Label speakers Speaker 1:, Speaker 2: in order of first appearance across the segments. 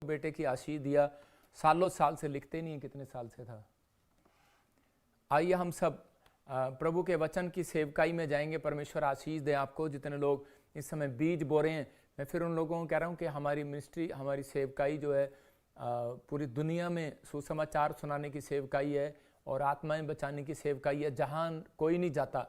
Speaker 1: बेटे की आशीष दिया, सालों साल से लिखते नहीं, कितने साल से था। आइए हम सब प्रभु के वचन की सेवकाई में जाएंगे। परमेश्वर आशीष दे आपको। जितने लोग इस समय बीज बो रहे हैं, मैं फिर उन लोगों को कह रहा हूँ कि हमारी मिनिस्ट्री, हमारी सेवकाई जो है पूरी दुनिया में सुसमाचार सुनाने की सेवकाई है और आत्माएं बचाने की सेवकाई है। जहाँ कोई नहीं जाता,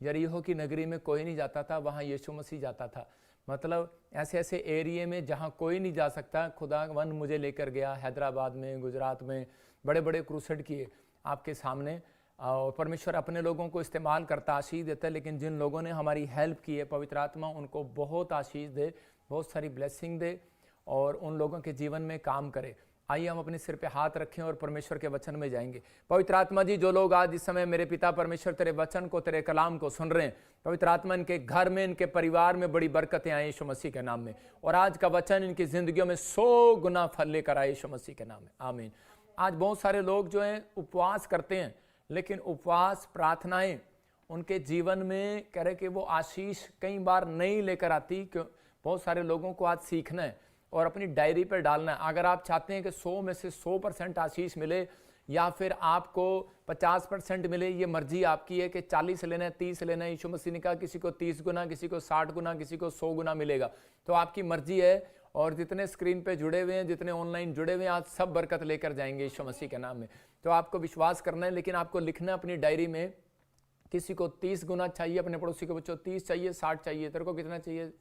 Speaker 1: यरीहो की नगरी में कोई नहीं जाता था, वहाँ यीशु मसीह जाता था। मतलब ऐसे ऐसे एरिया में जहाँ कोई नहीं जा सकता, खुदावन मुझे लेकर गया। हैदराबाद में, गुजरात में बड़े बड़े क्रूसेड किए आपके सामने, और परमेश्वर अपने लोगों को इस्तेमाल करता, आशीष देता है। लेकिन जिन लोगों ने हमारी हेल्प की है, पवित्र आत्मा उनको बहुत आशीष दे, बहुत सारी ब्लेसिंग दे और उन लोगों के जीवन में काम करे। आइए हम अपने सिर पे हाथ रखें और परमेश्वर के वचन में जाएंगे। पवित्र आत्मा जी, जो लोग आज इस समय मेरे पिता परमेश्वर तेरे वचन को, तेरे कलाम को सुन रहे हैं, पवित्र आत्मा इनके घर में, इनके परिवार में बड़ी बरकतें आए यीशु मसीह के नाम में। और आज का वचन इनकी जिंदगियों में 100 गुना फल लेकर आए यीशु मसीह के नाम में, आमीन। आज बहुत सारे लोग जो हैं उपवास करते हैं, लेकिन उपवास प्रार्थनाएं उनके जीवन में कह रहे कि वो आशीष कई बार नहीं लेकर आती। क्यों? बहुत सारे लोगों को आज सीखना है और अपनी डायरी पर डालना है। अगर आप चाहते हैं कि 100 में से 100% आशीष मिले या फिर आपको 50% मिले, ये मर्जी आपकी है कि 40 लेना है, 30 लेना है। यीशु मसीह ने कहा किसी को 30 गुना, किसी को 60 गुना, किसी को 100 गुना मिलेगा। तो आपकी मर्जी है। और जितने स्क्रीन पे जुड़े हुए हैं, जितने ऑनलाइन जुड़े हुए हैं, आज सब बरकत लेकर जाएंगे यीशु मसीह के नाम में। तो आपको विश्वास करना है, लेकिन आपको लिखना है अपनी डायरी में, किसी को 30 गुना चाहिए, अपने पड़ोसी को बच्चों 30 चाहिए, 60 चाहिए, तेरे को कितना चाहिए?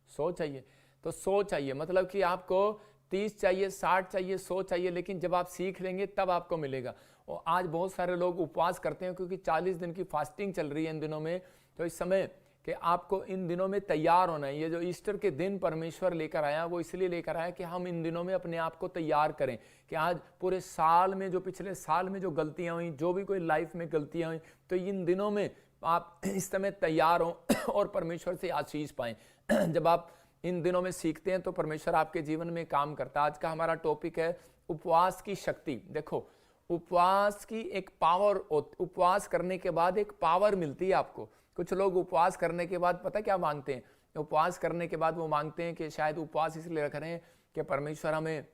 Speaker 1: 100 चाहिए। तो 100 चाहिए, मतलब कि आपको 30 चाहिए, 60 चाहिए, 100 चाहिए। लेकिन जब आप सीख लेंगे तब आपको मिलेगा। और आज बहुत सारे लोग उपवास करते हैं क्योंकि 40 दिन की फास्टिंग चल रही है इन दिनों में। तो इस समय कि आपको इन दिनों में तैयार होना है। ये जो ईस्टर के दिन परमेश्वर लेकर आया, वो इसलिए लेकर आया कि हम इन दिनों में अपने आप को तैयार करें कि आज पूरे साल में, जो पिछले साल में जो गलतियां हुई, जो भी कोई लाइफ में गलतियां हुई, तो इन दिनों में आप इस समय तैयार हों और परमेश्वर से आशीष पाएं। जब आप इन दिनों में सीखते हैं तो परमेश्वर आपके जीवन में काम करता है। आज का हमारा टॉपिक है उपवास की शक्ति। देखो, उपवास की एक पावर, उपवास करने के बाद एक पावर मिलती है आपको। कुछ लोग उपवास करने के बाद पता क्या मांगते हैं? उपवास करने के बाद वो मांगते हैं कि शायद उपवास इसलिए रख रहे हैं कि परमेश्वर हमें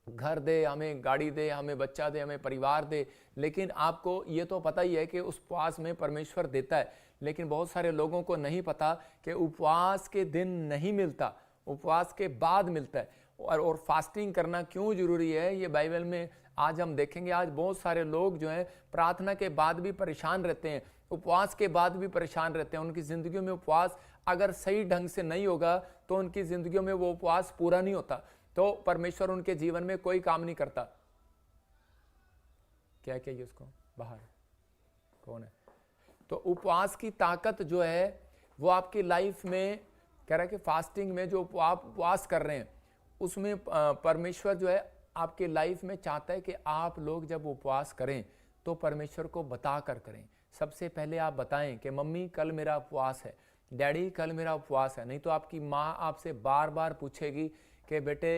Speaker 1: घर दे, हमें गाड़ी दे, हमें बच्चा दे, हमें परिवार दे। लेकिन आपको ये तो पता ही है कि उस उपवास में परमेश्वर देता है, लेकिन बहुत सारे लोगों को नहीं पता कि उपवास के दिन नहीं मिलता, उपवास के बाद मिलता है। और फास्टिंग करना क्यों जरूरी है, ये बाइबल में आज हम देखेंगे। आज बहुत सारे लोग जो हैं प्रार्थना के बाद भी परेशान रहते हैं, उपवास के बाद भी परेशान रहते हैं। उनकी जिंदगियों में उपवास अगर सही ढंग से नहीं होगा तो उनकी जिंदगियों में वो उपवास पूरा नहीं होता, तो परमेश्वर उनके जीवन में कोई काम नहीं करता। क्या कहिए उसको? बाहर कौन है? तो उपवास की ताकत जो है वो आपकी लाइफ में कह रहा है कि फास्टिंग में जो आप उपवास कर रहे हैं उसमें परमेश्वर जो है आपके लाइफ में चाहता है कि आप लोग जब उपवास करें तो परमेश्वर को बता कर करें। सबसे पहले आप बताएं कि मम्मी कल मेरा उपवास है, डैडी कल मेरा उपवास है। नहीं तो आपकी माँ आपसे बार बार पूछेगी कि बेटे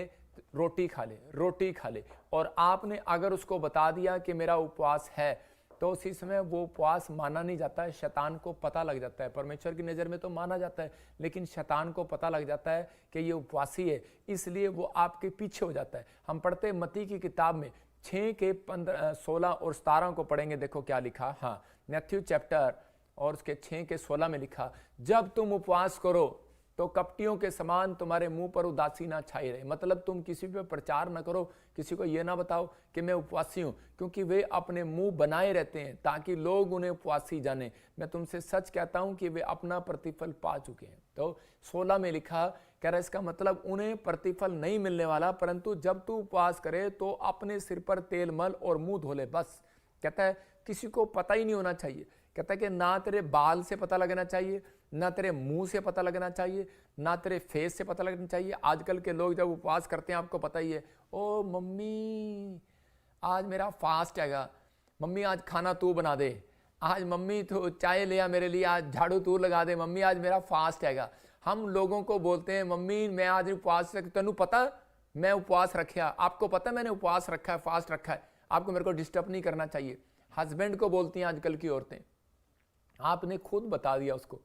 Speaker 1: रोटी खा ले, रोटी खा ले। और आपने अगर उसको बता दिया कि मेरा उपवास है तो उसी समय वो उपवास माना नहीं जाता है, शैतान को पता लग जाता है। परमेश्वर की नज़र में तो माना जाता है, लेकिन शैतान को पता लग जाता है कि ये उपवासी है, इसलिए वो आपके पीछे हो जाता है। हम पढ़ते हैं मत्ती की किताब में 6 के 15, 16 और 17 को पढ़ेंगे। देखो क्या लिखा। हाँ, मैथ्यू चैप्टर और उसके 6 के 16 में लिखा, जब तुम उपवास करो तो कपटियों के समान तुम्हारे मुंह पर उदासी ना छाई रहे। मतलब तुम किसी पे प्रचार ना करो, किसी को ये ना बताओ कि मैं उपवासी हूं, क्योंकि वे अपने मुंह बनाए रहते हैं ताकि लोग उन्हें उपवासी जाने। मैं तुमसे सच कहता हूं कि वे अपना प्रतिफल पा चुके हैं। तो 16 में लिखा, कह रहा है इसका मतलब उन्हें प्रतिफल नहीं मिलने वाला, परंतु जब तू उपवास करे तो अपने सिर पर तेल मल और मुंह धो ले, बस। कहता है किसी को पता ही नहीं होना चाहिए। कहता है कि ना तेरे बाल से पता लगना चाहिए, ना तेरे मुंह से पता लगना चाहिए, ना तेरे फेस से पता लगना चाहिए। आजकल के लोग जब उपवास करते हैं आपको पता ही है, ओ मम्मी आज मेरा फास्ट हैगा, मम्मी आज खाना तू बना दे, आज मम्मी तो चाय ले आ मेरे लिए, आज झाड़ू तू लगा दे, मम्मी आज मेरा फास्ट हैगा। हम लोगों को बोलते हैं मम्मी मैं आज उपवास रख, तेनू पता मैं उपवास रखा, आपको पता मैंने उपवास रखा है, फास्ट रखा है, आपको मेरे को डिस्टर्ब नहीं करना चाहिए। हस्बैंड को बोलती हैं आजकल की औरतें, आपने खुद बता दिया उसको,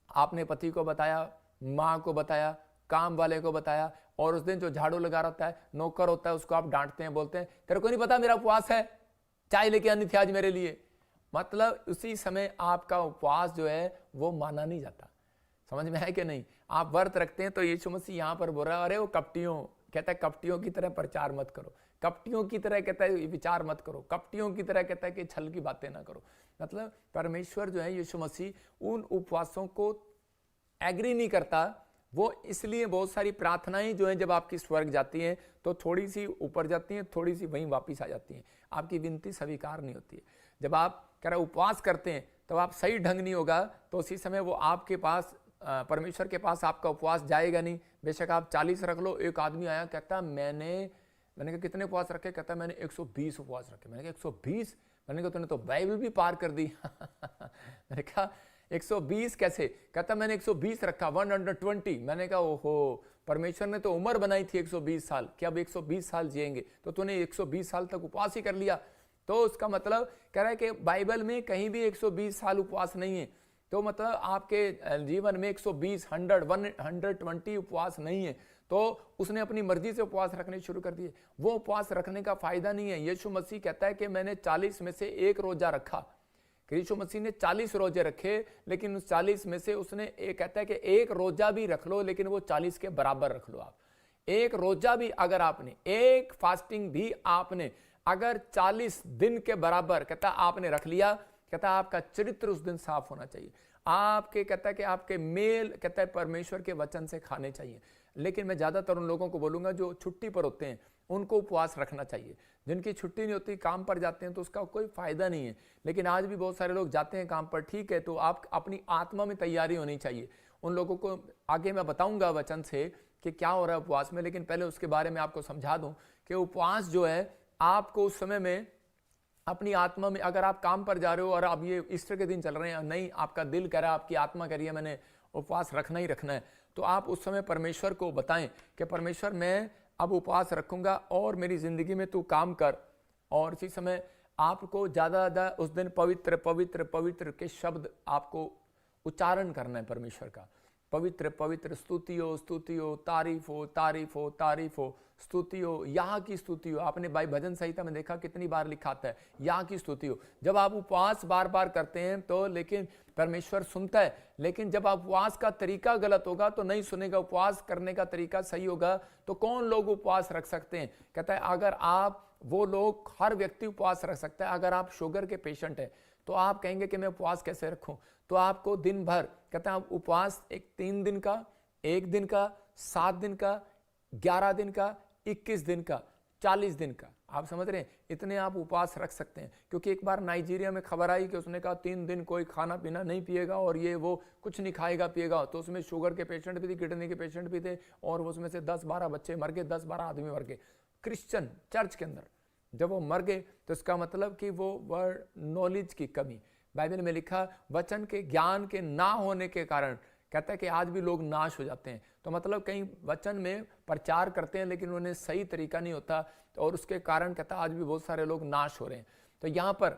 Speaker 1: आपने पति को बताया, माँ को बताया, काम वाले को बताया, और उस दिन जो झाड़ू लगा रहा होता है, नौकर होता है, उसको आप डांटते हैं, बोलते हैं तेरे को नहीं पता मेरा उपवास है, चाय लेके आनी थी आज मेरे लिए। मतलब उसी समय आपका उपवास जो है वो माना नहीं जाता। समझ में है कि नहीं? आप व्रत रखते हैं तो यीशु मसीह यहाँ पर बोल रहा है, अरे वो कपटियों, कहता है कपटियों की तरह प्रचार मत करो, कपटियों की तरह कहता है विचार मत करो, कपटियों की तरह कहता है कि छल की बातें ना करो। मतलब परमेश्वर जो है यीशु मसीह उन उपवासों को एग्री नहीं करता। वो इसलिए बहुत सारी प्रार्थनाएं जो हैं जब आपकी स्वर्ग जाती हैं तो थोड़ी सी ऊपर जाती हैं, थोड़ी सी वहीं वापस आ जाती हैं, आपकी विनती स्वीकार नहीं होती है। जब आप कह रहे उपवास करते हैं तो आप सही ढंग नहीं होगा तो उसी समय वो आपके पास परमेश्वर के पास आपका उपवास जाएगा नहीं। बेशक आप 40 रख लो। एक आदमी आया कहता मैंने कहा कितने उपवास रखे? कहता मैंने 120 उपवास रखे। मैंने कहा 120? मैंने कहा तूने तो बाइबल भी पार कर दी। मैंने कहा 120 कैसे? कहता मैंने 120 रखा, 120। मैंने कहा ओहो, परमेश्वर ने तो उम्र बनाई थी 120 साल कि अब 120 साल जिएंगे, तो तूने 120 साल तक उपवास ही कर लिया। तो उसका मतलब कह रहा है कि बाइबल में कहीं भी 120 साल उपवास नहीं है। तो मतलब आपके जीवन में 120, 120 उपवास नहीं है। तो उसने अपनी मर्जी से उपवास रखने शुरू कर दिए। वो उपवास रखने का फायदा नहीं है। यीशु मसीह कहता है कि मैंने 40 में से एक रोजा रखा। यीशु मसीह ने 40 रोजे रखे, लेकिन उस 40 में से उसने एक कहता है कि एक रोजा भी रख लो, लेकिन वो 40 के बराबर रख लो। आप एक रोजा भी अगर आपने, एक फास्टिंग भी आपने अगर 40 दिन के बराबर कहता आपने रख लिया, कहता आपका चरित्र उस दिन साफ होना चाहिए। आपके कहता है कि आपके मेल कहता है परमेश्वर के वचन से खाने चाहिए। लेकिन मैं ज्यादातर उन लोगों को बोलूंगा जो छुट्टी पर होते हैं उनको उपवास रखना चाहिए। जिनकी छुट्टी नहीं होती, काम पर जाते हैं, तो उसका कोई फायदा नहीं है। लेकिन आज भी बहुत सारे लोग जाते हैं काम पर, ठीक है, तो आप अपनी आत्मा में तैयारी होनी चाहिए। उन लोगों को आगे मैं बताऊंगा वचन से कि क्या हो रहा है उपवास में, लेकिन पहले उसके बारे में आपको समझा दूं कि उपवास जो है आपको उस समय में अपनी आत्मा में, अगर आप काम पर जा रहे हो और अब ये ईस्टर के दिन चल रहे हैं, नहीं आपका दिल कह रहा है, आपकी आत्मा कह रही है मैंने उपवास रखना ही रखना है, तो आप उस समय परमेश्वर को बताएं कि परमेश्वर मैं अब उपवास रखूंगा और मेरी जिंदगी में तू काम कर। और इसी समय आपको ज़्यादा उस दिन पवित्र पवित्र पवित्र के शब्द आपको उच्चारण करना है परमेश्वर का। पवित्र पवित्र, स्तुति हो स्तुति हो, तारीफ हो तारीफ हो तारीफ हो, स्तुति हो, यहाँ की स्तुति हो। आपने भाई भजन संहिता में देखा कितनी बार लिखा आता है यहाँ की स्तुति हो। जब आप उपवास बार बार करते हैं तो लेकिन परमेश्वर सुनता है, लेकिन जब आप उपवास का तरीका गलत होगा तो नहीं सुनेगा। उपवास करने का तरीका सही होगा तो कौन लोग उपवास रख सकते हैं? कहता है अगर आप, वो लोग, हर व्यक्ति उपवास रख सकता है। अगर आप शुगर के पेशेंट हैं तो आप कहेंगे कि मैं उपवास कैसे रखूं, तो आपको दिन भर कहता है उपवास, एक 3 दिन का, 1 दिन का, 7 दिन का, 11 दिन का, 21 दिन का, 40 दिन का, आप समझ रहे हैं, इतने आप उपवास रख सकते हैं। क्योंकि एक बार नाइजीरिया में खबर आई कि उसने कहा 3 दिन कोई खाना पीना नहीं पिएगा और ये वो कुछ नहीं खाएगा पिएगा। तो उसमें शुगर के पेशेंट भी थे, किडनी के पेशेंट भी थे, और उसमें से 10-12 बच्चे मर गए, 10-12 आदमी मर गए क्रिश्चियन चर्च के अंदर। जब वो मर गए तो इसका मतलब कि वो वर्ड नॉलेज की कमी, बाइबल में लिखा वचन के ज्ञान के ना होने के कारण कहता है कि आज भी लोग नाश हो जाते हैं। तो मतलब कहीं वचन में प्रचार करते हैं लेकिन उन्हें सही तरीका नहीं होता, और उसके कारण कहता है आज भी बहुत सारे लोग नाश हो रहे हैं। तो यहाँ पर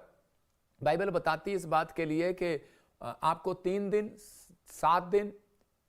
Speaker 1: बाइबल बताती है इस बात के लिए कि आपको 3 दिन, 7 दिन,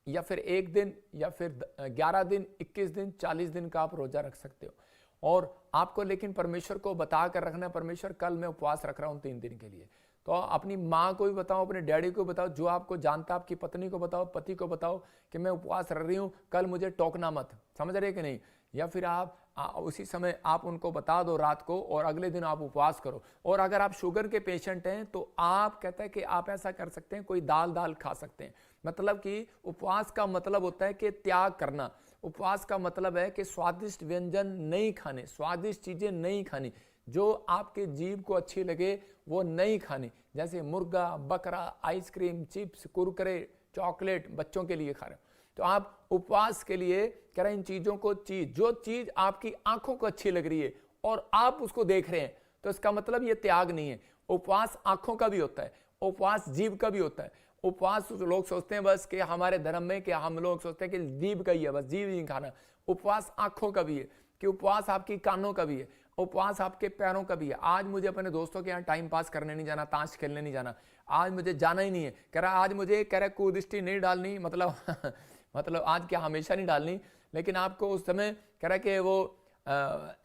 Speaker 1: या फिर 1 दिन, या फिर 11 दिन, 21 दिन, 40 दिन का आप रोजा रख सकते हो। और आपको लेकिन परमेश्वर को बता कर रखना, परमेश्वर कल मैं उपवास रख रहा हूँ 3 दिन के लिए। तो अपनी माँ को भी बताओ, अपने डैडी को बताओ, जो आपको जानता, आपकी पत्नी को बताओ, पति को बताओ कि मैं उपवास रख रही हूँ, कल मुझे टोकना मत। समझ रहे कि नहीं? या फिर आप उसी समय आप उनको बता दो रात को, और अगले दिन आप उपवास करो। और अगर आप शुगर के पेशेंट हैं तो आप कहते हैं कि आप ऐसा कर सकते हैं, कोई दाल खा सकते हैं। मतलब कि उपवास का मतलब होता है कि त्याग करना। उपवास का मतलब है कि स्वादिष्ट व्यंजन नहीं खाने, स्वादिष्ट चीजें नहीं खानी, जो आपके जीभ को अच्छी लगे वो नहीं खानी, जैसे मुर्गा, बकरा, आइसक्रीम, चिप्स, कुरकुरे, चॉकलेट बच्चों के लिए खा रहे हो। तो आप उपवास के लिए कह रहे हैं इन चीजों को, जो चीज आपकी आंखों को अच्छी लग रही है और आप उसको देख रहे हैं, तो इसका मतलब ये त्याग नहीं है। उपवास आंखों का भी होता है, उपवास जीभ का भी होता है। उपवास लोग सोचते हैं बस कि हमारे धर्म में, कि हम लोग सोचते हैं कि जीभ का ही है, बस जीभ ही खाना। उपवास आंखों का भी है, कि उपवास आपकी कानों का भी है, उपवास आपके पैरों का भी है। आज मुझे अपने दोस्तों के यहाँ टाइम पास करने नहीं जाना, ताश खेलने नहीं जाना, आज मुझे जाना ही नहीं है। कह रहा आज मुझे, कह रहा कूदृष्टि नहीं डालनी, मतलब मतलब आज क्या हमेशा नहीं डालनी, लेकिन आपको उस समय कह रहा है कि वो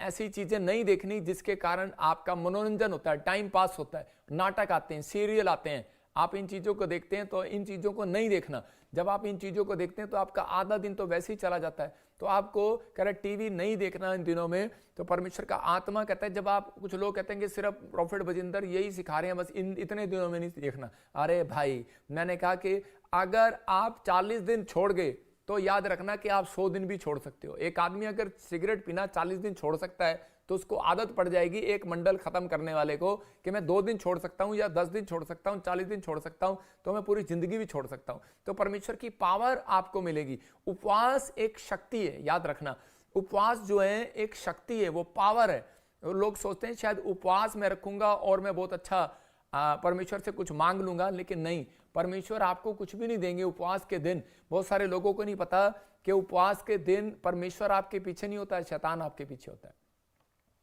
Speaker 1: ऐसी चीजें नहीं देखनी जिसके कारण आपका मनोरंजन होता है, टाइम पास होता है, नाटक आते हैं, सीरियल आते हैं, आप इन चीजों को देखते हैं, तो इन चीजों को नहीं देखना। जब आप इन चीजों को देखते हैं तो आपका आधा दिन तो वैसे ही चला जाता है। तो आपको कह रहा टीवी नहीं देखना इन दिनों में। तो परमेश्वर का आत्मा कहता है, जब आप, कुछ लोग कहते हैं कि सिर्फ प्रॉफिट बजिंदर यही सिखा रहे हैं, बस इन इतने दिनों में नहीं देखना। अरे भाई, मैंने कहा कि अगर आप 40 दिन छोड़ गए तो याद रखना कि आप 100 दिन भी छोड़ सकते हो। एक आदमी अगर सिगरेट पीना 40 दिन छोड़ सकता है तो उसको आदत पड़ जाएगी एक मंडल खत्म करने वाले को कि मैं 2 दिन छोड़ सकता हूं, या 10 दिन छोड़ सकता हूं, 40 दिन छोड़ सकता हूं, तो मैं पूरी जिंदगी भी छोड़ सकता हूं। तो परमेश्वर की पावर आपको मिलेगी। उपवास एक शक्ति है, याद रखना। उपवास जो है एक शक्ति है, वो पावर है। लोग सोचते हैं शायद उपवास में रखूंगा और मैं बहुत अच्छा परमेश्वर से कुछ मांग लूंगा, लेकिन नहीं, परमेश्वर आपको कुछ भी नहीं देंगे उपवास के दिन। बहुत सारे लोगों को नहीं पता कि उपवास के दिन परमेश्वर आपके पीछे नहीं होता है, शैतान आपके पीछे होता है।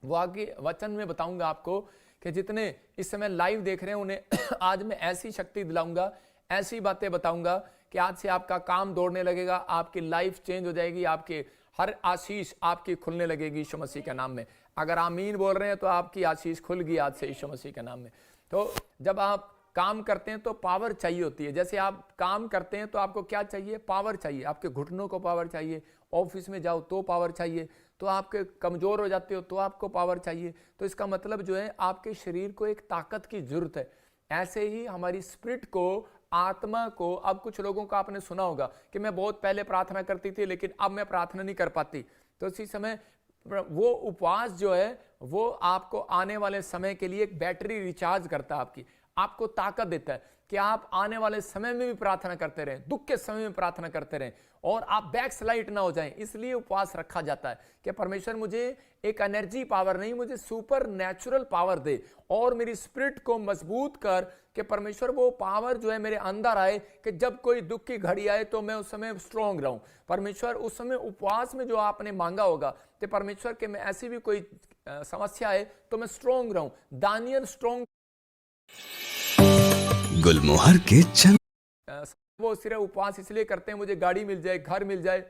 Speaker 1: वो आगे वचन में बताऊंगा आपको कि जितने इस समय लाइव देख रहे हैं उन्हें आज मैं ऐसी शक्ति दिलाऊंगा, ऐसी बातें बताऊंगा कि आज से आपका काम दौड़ने लगेगा, आपकी लाइफ चेंज हो जाएगी, आपके हर आशीष आपकी खुलने लगेगी यीशु मसीह के नाम में। अगर आमीन बोल रहे हैं तो आपकी आशीष खुल गई आज से यीशु मसीह के नाम में। तो जब आप काम करते हैं तो पावर चाहिए होती है। जैसे आप काम करते हैं तो आपको क्या चाहिए? पावर चाहिए। आपके घुटनों को पावर चाहिए, ऑफिस में जाओ तो पावर चाहिए, तो आपके कमजोर हो जाते हो तो आपको पावर चाहिए। तो इसका मतलब जो है आपके शरीर को एक ताकत की जरूरत है। ऐसे ही हमारी स्पिरिट को, आत्मा को, अब कुछ लोगों का आपने सुना होगा कि मैं बहुत पहले प्रार्थना करती थी लेकिन अब मैं प्रार्थना नहीं कर पाती। तो इसी समय वो उपवास जो है वो आपको आने वाले समय के लिए एक बैटरी रिचार्ज करता है, आपको ताकत देता है कि आप आने वाले समय में भी प्रार्थना करते रहें, दुख के समय में प्रार्थना करते रहें और आप बैकस्लाइड ना हो जाएं। इसलिए उपवास रखा जाता है कि परमेश्वर मुझे एक एनर्जी पावर नहीं, मुझे सुपर नेचुरल पावर दे और मेरी स्पिरिट को मजबूत कर कि परमेश्वर वो पावर जो है मेरे अंदर आए कि जब कोई दुख की घड़ी आए तो मैं उस समय स्ट्रांग रहूं। परमेश्वर उस समय उपवास में जो आपने मांगा होगा कि परमेश्वर के मैं ऐसी भी कोई समस्या है तो मैं स्ट्रांग रहूं। दानियल स्ट्रांग
Speaker 2: गुलमोहर के चल
Speaker 1: वो सिर्फ उपवास इसलिए करते हैं मुझे गाड़ी मिल जाए, घर मिल जाए,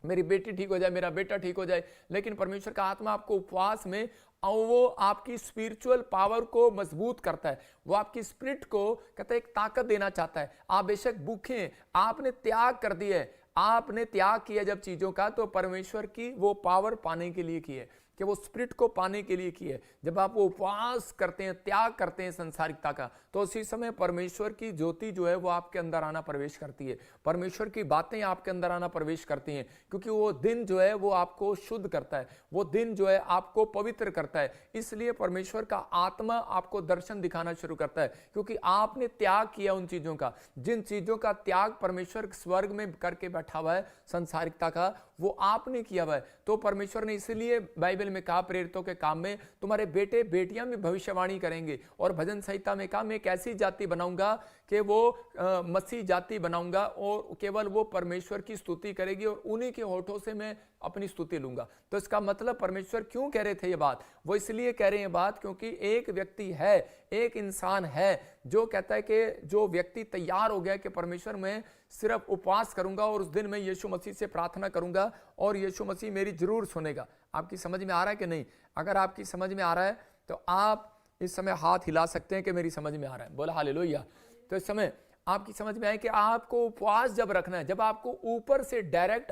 Speaker 1: मेरी बेटी ठीक हो जाए, मेरा बेटा ठीक हो जाए। लेकिन परमेश्वर का आत्मा आपको उपवास में वो आपकी स्पिरिचुअल पावर को मजबूत करता है, वो आपकी स्पिरिट को कहता है एक ताकत देना चाहता है। आप बेशक भूखे हैं, आपने त्याग कर दिया है, आपने त्याग किया जब चीजों का, तो परमेश्वर की वो पावर पाने के लिए की है, कि वो स्पिरिट को पाने के लिए की है। जब आप वो उपवास करते हैं, त्याग करते हैं संसारिकता का, तो उसी समय परमेश्वर की ज्योति जो है वो आपके अंदर आना प्रवेश करती है, परमेश्वर की बातें आपके अंदर आना प्रवेश करती हैं, क्योंकि वो दिन जो है वो आपको शुद्ध करता है, वो दिन जो है आपको पवित्र करता है। इसलिए परमेश्वर का आत्मा आपको दर्शन दिखाना शुरू करता है, क्योंकि आपने त्याग किया उन चीजों का, जिन चीजों का त्याग परमेश्वर स्वर्ग में करके बैठा हुआ है, संसारिकता का, वो आपने किया हुआ है। तो परमेश्वर ने इसलिए बाइबल में कहा प्रेरितों के काम में, तुम्हारे बेटे बेटियां भी भविष्यवाणी करेंगे, और भजन संहिता में कहा मैं एक ऐसी जाति बनाऊंगा कि वो मसीह जाति बनाऊंगा और केवल वो परमेश्वर की स्तुति करेगी और उन्हीं के होठों से मैं अपनी स्तुति लूंगा। तो इसका मतलब परमेश्वर क्यों कह रहे थे ये बात? वो इसलिए कह रहे हैं बात क्योंकि एक व्यक्ति है, एक इंसान है जो कहता है कि जो व्यक्ति तैयार हो गया कि परमेश्वर मैं सिर्फ उपवास करूंगा और उस दिन मैं यीशु मसीह से प्रार्थना करूंगा और यीशु मसीह मेरी जरूर सुनेगा। आपकी समझ में आ रहा है कि नहीं? अगर आपकी समझ में आ रहा है तो आप इस समय हाथ हिला सकते हैं कि मेरी समझ में आ रहा है, बोला हालेलुया। तो इस समय आपकी समझ में आए कि आपको उपवास जब रखना है, जब आपको ऊपर से डायरेक्ट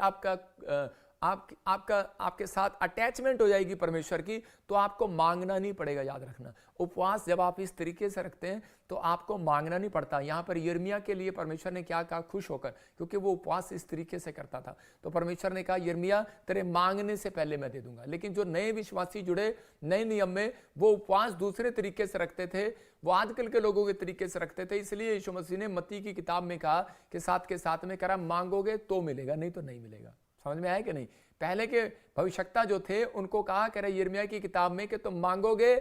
Speaker 1: आपके साथ अटैचमेंट हो जाएगी परमेश्वर की, तो आपको मांगना नहीं पड़ेगा। याद रखना, उपवास जब आप इस तरीके से रखते हैं तो आपको मांगना नहीं पड़ता। यहां पर यिर्मयाह के लिए परमेश्वर ने क्या कहा? खुश होकर, क्योंकि वो उपवास इस तरीके से करता था। तो परमेश्वर ने कहा यिर्मयाह तेरे मांगने से पहले मैं दे दूंगा। लेकिन जो नए विश्वासी जुड़े नए नियम में, वो उपवास दूसरे तरीके से रखते थे, वो आजकल के लोगों के तरीके से रखते थे। इसलिए यीशु मसीह ने मत्ती की किताब में कहा कि साथ के साथ में कहा मांगोगे तो मिलेगा, नहीं तो नहीं मिलेगा। समझ में आया कि नहीं? पहले के भविष्यवक्ता जो थे उनको कहा कह रहे यिर्मयाह की किताब में कि तुम मांगोगे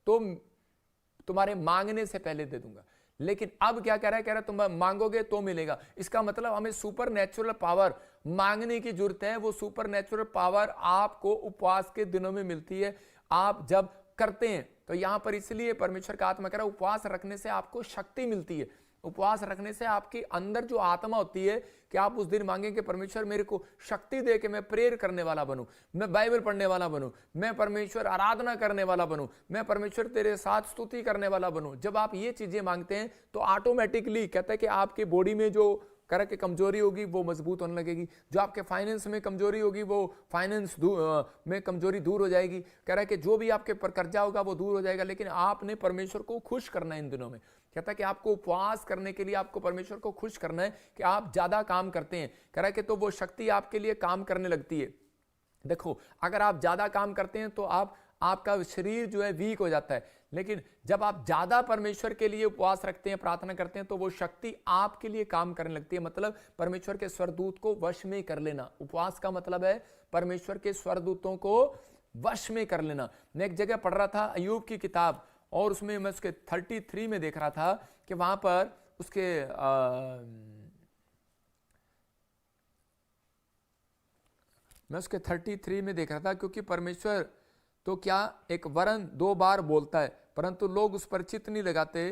Speaker 1: तो तुम्हारे मांगने से पहले दे दूंगा। लेकिन अब क्या कह रहा है? कह रहा है तुम मांगोगे तो मिलेगा। इसका मतलब हमें सुपर नेचुरल पावर मांगने की जरूरत है। वो सुपर नेचुरल पावर आपको उपवास के दिनों में मिलती है, आप जब करते हैं। तो यहां पर इसलिए परमेश्वर का आत्मा कह रहा है उपवास रखने से आपको शक्ति मिलती है, उपवास रखने से आपके अंदर जो आत्मा होती है कि आप उस दिन मांगें कि परमेश्वर मेरे को शक्ति दे कि मैं प्रेयर करने वाला बनूं, मैं बाइबल पढ़ने वाला बनूं, मैं परमेश्वर आराधना करने वाला बनूं, मैं परमेश्वर तेरे साथ स्तुति करने वाला बनूं। जब आप ये चीजें मांगते हैं तो ऑटोमेटिकली कहता है कि आपकी बॉडी में जो कह के कमजोरी होगी वो मजबूत होने लगेगी, जो आपके फाइनेंस में कमजोरी होगी वो फाइनेंस में कमजोरी दूर हो जाएगी। कह रहा है कि जो भी आपके पर कर्जा होगा वो दूर हो जाएगा। लेकिन आपने परमेश्वर को खुश करना है इन दिनों में। कहता है कि आपको उपवास करने के लिए आपको परमेश्वर को खुश करना है कि आप ज्यादा काम करते हैं। कह रहा है कि तो वो शक्ति आपके लिए काम करने लगती है। देखो, अगर आप ज्यादा काम करते हैं तो आपका शरीर जो है वीक हो जाता है, लेकिन जब आप ज्यादा परमेश्वर के लिए उपवास रखते हैं, प्रार्थना करते हैं, तो वो शक्ति आपके लिए काम करने लगती है। मतलब परमेश्वर के स्वरदूत को वश में कर लेना। उपवास का मतलब है परमेश्वर के स्वरदूतों को वश में कर लेना। मैं एक जगह पढ़ रहा था अय्यूब की किताब, और उसमें मैं उसके 33 में देख रहा था कि वहां पर उसके मैं उसके 33 में देख रहा था, क्योंकि परमेश्वर तो क्या एक वरन 2 बार बोलता है परंतु लोग उस पर चित्त नहीं लगाते।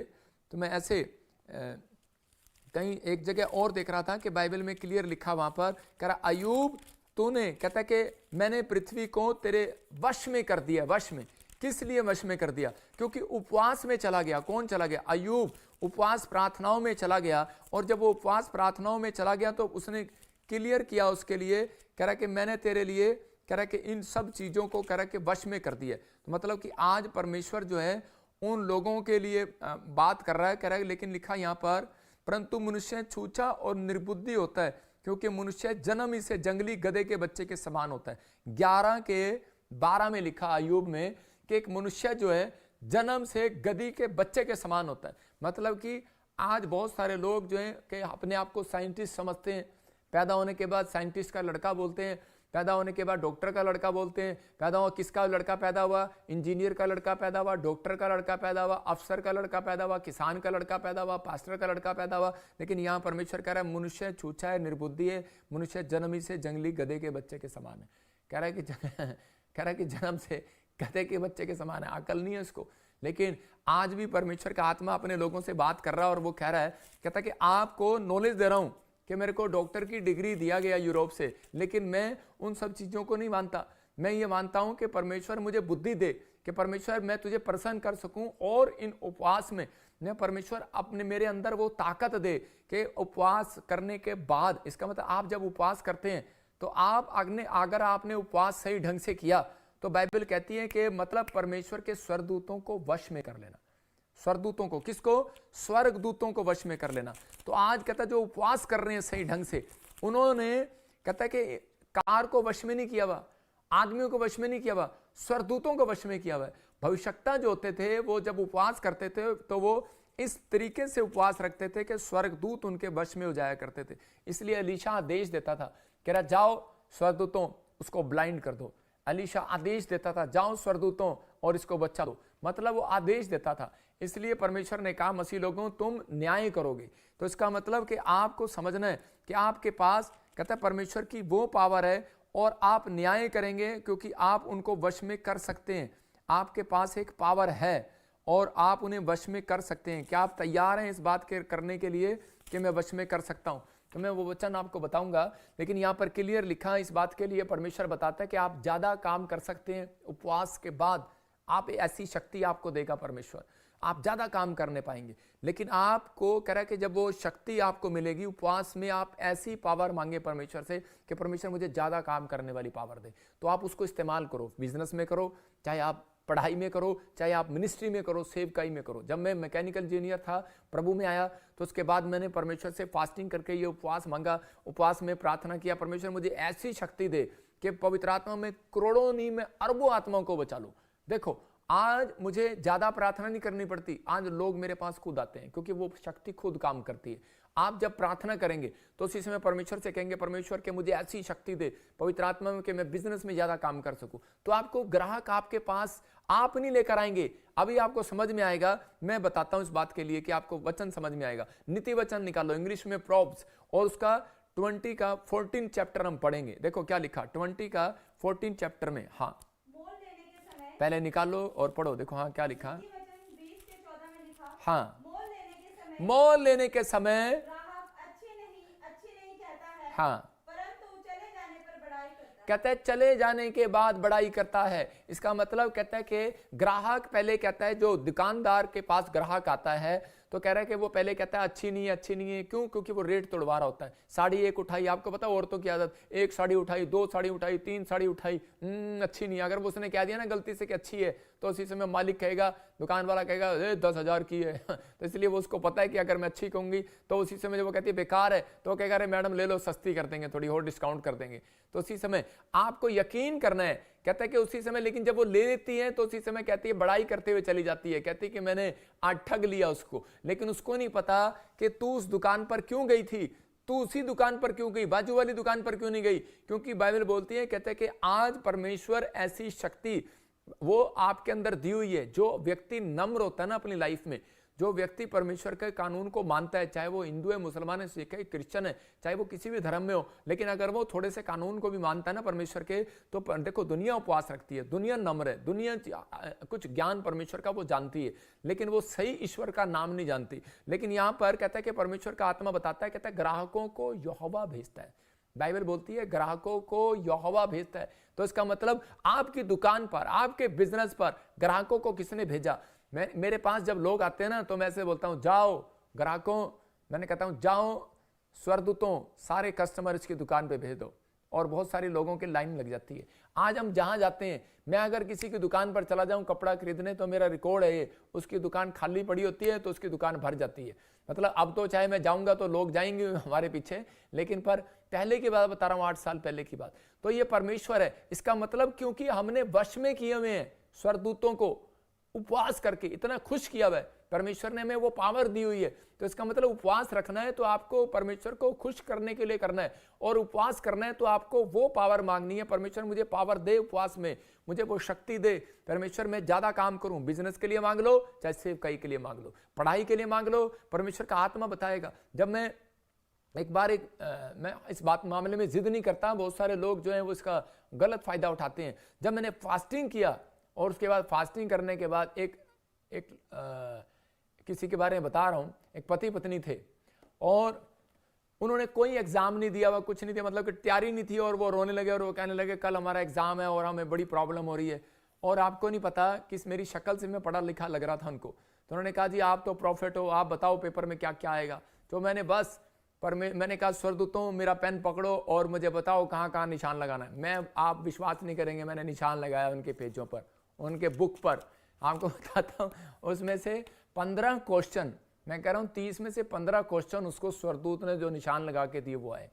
Speaker 1: तो मैं ऐसे कहीं एक जगह और देख रहा था कि बाइबल में क्लियर लिखा वहां पर, कह रहा अय्यूब तूने, कहता कि मैंने पृथ्वी को तेरे वश में कर दिया। वश में किस लिए वश में कर दिया? क्योंकि उपवास में चला गया। कौन चला गया? अय्यूब उपवास प्रार्थनाओं में चला गया। और जब वो उपवास प्रार्थनाओं में चला गया तो उसने क्लियर किया उसके लिए, कह रहा कि मैंने तेरे लिए, कह रहा कि इन सब चीजों को कह रहा कि वश में कर दिया। तो मतलब कि आज परमेश्वर जो है उन लोगों के लिए बात कर रहा है, कह रहा है, लेकिन लिखा यहाँ पर परंतु मनुष्य छूछा और निर्बुद्धि होता है, क्योंकि मनुष्य जन्म ही से जंगली गधे के बच्चे के समान होता है। 11:12 में लिखा अय्यूब में कि एक मनुष्य जो है जन्म से गधी के बच्चे के समान होता है। मतलब कि आज बहुत सारे लोग जो है कि अपने आप को साइंटिस्ट समझते हैं, पैदा होने के बाद साइंटिस्ट का लड़का बोलते हैं, पैदा होने के बाद डॉक्टर का लड़का बोलते हैं, पैदा हुआ किसका लड़का पैदा हुआ? इंजीनियर का लड़का पैदा हुआ, डॉक्टर का लड़का पैदा हुआ, अफसर का लड़का पैदा हुआ, किसान का लड़का पैदा हुआ, पास्टर का लड़का पैदा हुआ। लेकिन यहाँ परमेश्वर कह रहा है मनुष्य छूछा है, निर्बुद्धि है, मनुष्य जन्म ही से जंगली गधे के बच्चे के समान है। कह रहा है कि जन्म से गधे के बच्चे के समान है, अकल नहीं है उसको। लेकिन आज भी परमेश्वर का आत्मा अपने लोगों से बात कर रहा है और वो कह रहा है, कहता है कि आपको नॉलेज दे रहा हूं कि मेरे को डॉक्टर की डिग्री दिया गया यूरोप से, लेकिन मैं उन सब चीजों को नहीं मानता। मैं ये मानता हूं कि परमेश्वर मुझे बुद्धि दे कि परमेश्वर मैं तुझे प्रसन्न कर सकूं, और इन उपवास में मैं परमेश्वर अपने मेरे अंदर वो ताकत दे कि उपवास करने के बाद, इसका मतलब आप जब उपवास करते हैं तो आप अगर आपने उपवास सही ढंग से किया तो बाइबल कहती है कि मतलब परमेश्वर के स्वर्गदूतों को वश में कर लेना। स्वर्गदूतों को, किसको? स्वर्गदूतों को वश में कर लेना। तो आज कहता है जो उपवास कर रहे हैं सही ढंग से, उन्होंने कहता है कि कार को वश में नहीं किया हुआ, आदमियों को वश में नहीं किया हुआ, स्वर्गदूतों को वश में किया हुआ है। भविष्यवक्ता जो होते थे वो जब उपवास करते थे तो वो इस तरीके से उपवास रखते थे कि स्वर्गदूत उनके वश में हो जाया करते थे। इसलिए एलीशा आदेश देता था, कह रहा जाओ स्वर्गदूतों उसको ब्लाइंड कर दो। एलीशा आदेश देता था जाओ स्वर्गदूतों और इसको बचा दो, मतलब वो आदेश देता था। इसलिए परमेश्वर ने कहा मसीह लोगों तुम न्याय करोगे। तो इसका मतलब कि आपको समझना है कि आपके पास कहता है परमेश्वर की वो पावर है और आप न्याय करेंगे, क्योंकि आप उनको वश में कर सकते हैं। आपके पास एक पावर है और आप उन्हें वश में कर सकते हैं। क्या आप तैयार हैं इस बात के करने के लिए कि मैं वश में कर सकता हूं? तो मैं वो वचन आपको बताऊंगा, लेकिन यहाँ पर क्लियर लिखा है इस बात के लिए परमेश्वर बताता है कि आप ज्यादा काम कर सकते हैं उपवास के बाद। आप ऐसी शक्ति आपको देगा परमेश्वर, आप ज्यादा काम करने पाएंगे। लेकिन आपको कह रहा है कि जब वो शक्ति आपको मिलेगी उपवास में, आप ऐसी पावर मांगे परमेश्वर से कि परमेश्वर मुझे ज्यादा काम करने वाली पावर दे। तो आप उसको इस्तेमाल करो, बिजनेस में करो, चाहे आप पढ़ाई में करो, चाहे आप मिनिस्ट्री में करो, सेवकाई में करो। जब मैं मैकेनिकल इंजीनियर था, प्रभु में आया, तो उसके बाद मैंने परमेश्वर से फास्टिंग करके ये उपवास मांगा, उपवास में प्रार्थना किया, परमेश्वर मुझे ऐसी शक्ति दे कि पवित्र आत्मा में करोड़ों नहीं मैं अरबों आत्माओं को बचा लूं। देखो आज मुझे ज्यादा प्रार्थना नहीं करनी पड़ती, आज लोग मेरे पास खुद आते हैं क्योंकि वो शक्ति खुद काम करती है। आप जब प्रार्थना करेंगे तो उसी समय परमेश्वर से कहेंगे परमेश्वर के मुझे ऐसी शक्ति दे पवित्र आत्मा में कि मैं बिजनेस में ज्यादा काम कर सकूं, तो आपको ग्राहक आपके पास आप नहीं लेकर आएंगे। अभी आपको समझ में आएगा, मैं बताता हूं इस बात के लिए कि आपको वचन समझ में आएगा। नीति वचन निकालो इंग्लिश में प्रॉब्स, और उसका 20 का 14 चैप्टर हम पढ़ेंगे। देखो क्या लिखा 20 का 14 चैप्टर में। हाँ पहले निकालो और पढ़ो। देखो हाँ क्या लिखा, हाँ मोल लेने के समय
Speaker 3: ग्राहक अच्छी नहीं कहता है,
Speaker 1: हाँ
Speaker 3: परंतु चले जाने पर बड़ाई करता है।
Speaker 1: कहता है चले जाने के बाद बड़ाई करता है। इसका मतलब कहता है कि ग्राहक पहले कहता है, जो दुकानदार के पास ग्राहक आता है तो कह रहा है कि वो पहले कहता है अच्छी नहीं है, अच्छी नहीं है। क्यों? क्योंकि वो रेट तोड़वा रहा होता है। साड़ी एक उठाई, आपको पता औरतों की आदत, एक साड़ी उठाई, दो साड़ी उठाई, तीन साड़ी उठाई, अच्छी नहीं है। अगर वो उसने कह दिया ना गलती से कि अच्छी है, तो उसी समय मालिक कहेगा, दुकान वाला कहेगा 10,000 की है तो इसलिए वो उसको पता है कि अगर मैं अच्छी कहूंगी तो उसी समय जब वो कहती है बेकार है तो कहेगा अरे मैडम ले लो, सस्ती कर देंगे, थोड़ी और डिस्काउंट कर देंगे। तो उसी समय आपको यकीन करना है, कहता है कि उसी समय, लेकिन जब वो ले लेती है तो उसी समय कहती है बड़ाई करते हुए चली जाती है, कहती है कि मैंने आज ठग लिया उसको। लेकिन उसको नहीं पता कि तू उस दुकान पर क्यों गई थी, तू उसी दुकान पर क्यों गई, बाजू वाली दुकान पर क्यों नहीं गई। क्योंकि बाइबल बोलती है, कहते हैं कि आज परमेश्वर ऐसी शक्ति वो आपके अंदर दी हुई है। जो व्यक्ति नम्र होता है ना अपनी लाइफ में, जो व्यक्ति परमेश्वर के कानून को मानता है, चाहे वो हिंदू है, मुसलमान है, सिख है, क्रिश्चियन है, चाहे वो किसी भी धर्म में हो, लेकिन अगर वो थोड़े से कानून को भी मानता है ना परमेश्वर के, तो देखो दुनिया उपवास रखती है, दुनिया नम्र है, दुनिया कुछ ज्ञान परमेश्वर का वो जानती है, लेकिन वो सही ईश्वर का नाम नहीं जानती। लेकिन यहाँ पर कहता है कि परमेश्वर का आत्मा बताता है, कहता है ग्राहकों को यहोवा भेजता है। बाइबल बोलती है ग्राहकों को यहोवा भेजता है। तो इसका मतलब आपकी दुकान पर, आपके बिजनेस पर ग्राहकों को किसने भेजा। मेरे पास जब लोग आते हैं ना तो मैं ऐसे बोलता हूं, जाओ ग्राहकों, मैंने कहता हूं जाओ स्वर्गदूतों, सारे कस्टमर इसकी दुकान पे भेज दो। और बहुत सारे लोगों की लाइन लग जाती है। आज हम जहां जाते हैं, मैं अगर किसी की दुकान पर चला जाऊं कपड़ा खरीदने, तो मेरा रिकॉर्ड है ये, उसकी दुकान खाली पड़ी होती है तो उसकी दुकान भर जाती है। मतलब अब तो चाहे मैं जाऊंगा तो लोग जाएंगे हमारे पीछे, लेकिन पर पहले की बात बता रहा हूं, 8 साल पहले की बात। तो ये परमेश्वर है। इसका मतलब क्योंकि हमने वश में किए हुए हैं स्वर्गदूतों को, उपवास करके इतना खुश किया हुआ है परमेश्वर ने, हमें वो पावर दी हुई है। तो इसका मतलब उपवास रखना है तो आपको परमेश्वर को खुश करने के लिए करना है, और उपवास करना है तो आपको वो पावर मांगनी है, परमेश्वर मुझे पावर दे उपवास में, मुझे वो शक्ति दे, परमेश्वर मैं ज्यादा काम करूं। बिजनेस के लिए मांग लो, चाहे सेवकाई के लिए मांग लो, पढ़ाई के लिए मांग लो, परमेश्वर का आत्मा बताएगा। जब मैं एक बार मैं इस बात मामले में जिद नहीं करता, बहुत सारे लोग जो हैं वो इसका गलत फायदा उठाते हैं। जब मैंने फास्टिंग किया और उसके बाद फास्टिंग करने के बाद किसी के बारे में बता रहा हूं, एक पति पत्नी थे और उन्होंने कोई एग्जाम नहीं दिया, वह कुछ नहीं दिया, मतलब कि तैयारी नहीं थी, और वो रोने लगे और वो कहने लगे कल हमारा एग्जाम है और हमें बड़ी प्रॉब्लम हो रही है। और आपको नहीं पता कि मेरी शक्ल से मैं पढ़ा लिखा लग रहा था उनको। तो उन्होंने कहा जी आप तो प्रॉफिट हो, आप बताओ पेपर में क्या क्या आएगा। तो मैंने कहा स्वर्गदूतों मेरा पेन पकड़ो और मुझे बताओ कहाँ कहाँ निशान लगाना है। आप विश्वास नहीं करेंगे, मैंने निशान लगाया उनके पेजों पर, उनके बुक पर। आपको बताता हूँ उसमें से 15 क्वेश्चन, मैं कह रहा हूँ 30 में से 15 क्वेश्चन उसको स्वर्गदूत ने जो निशान लगा के दिए वो आए,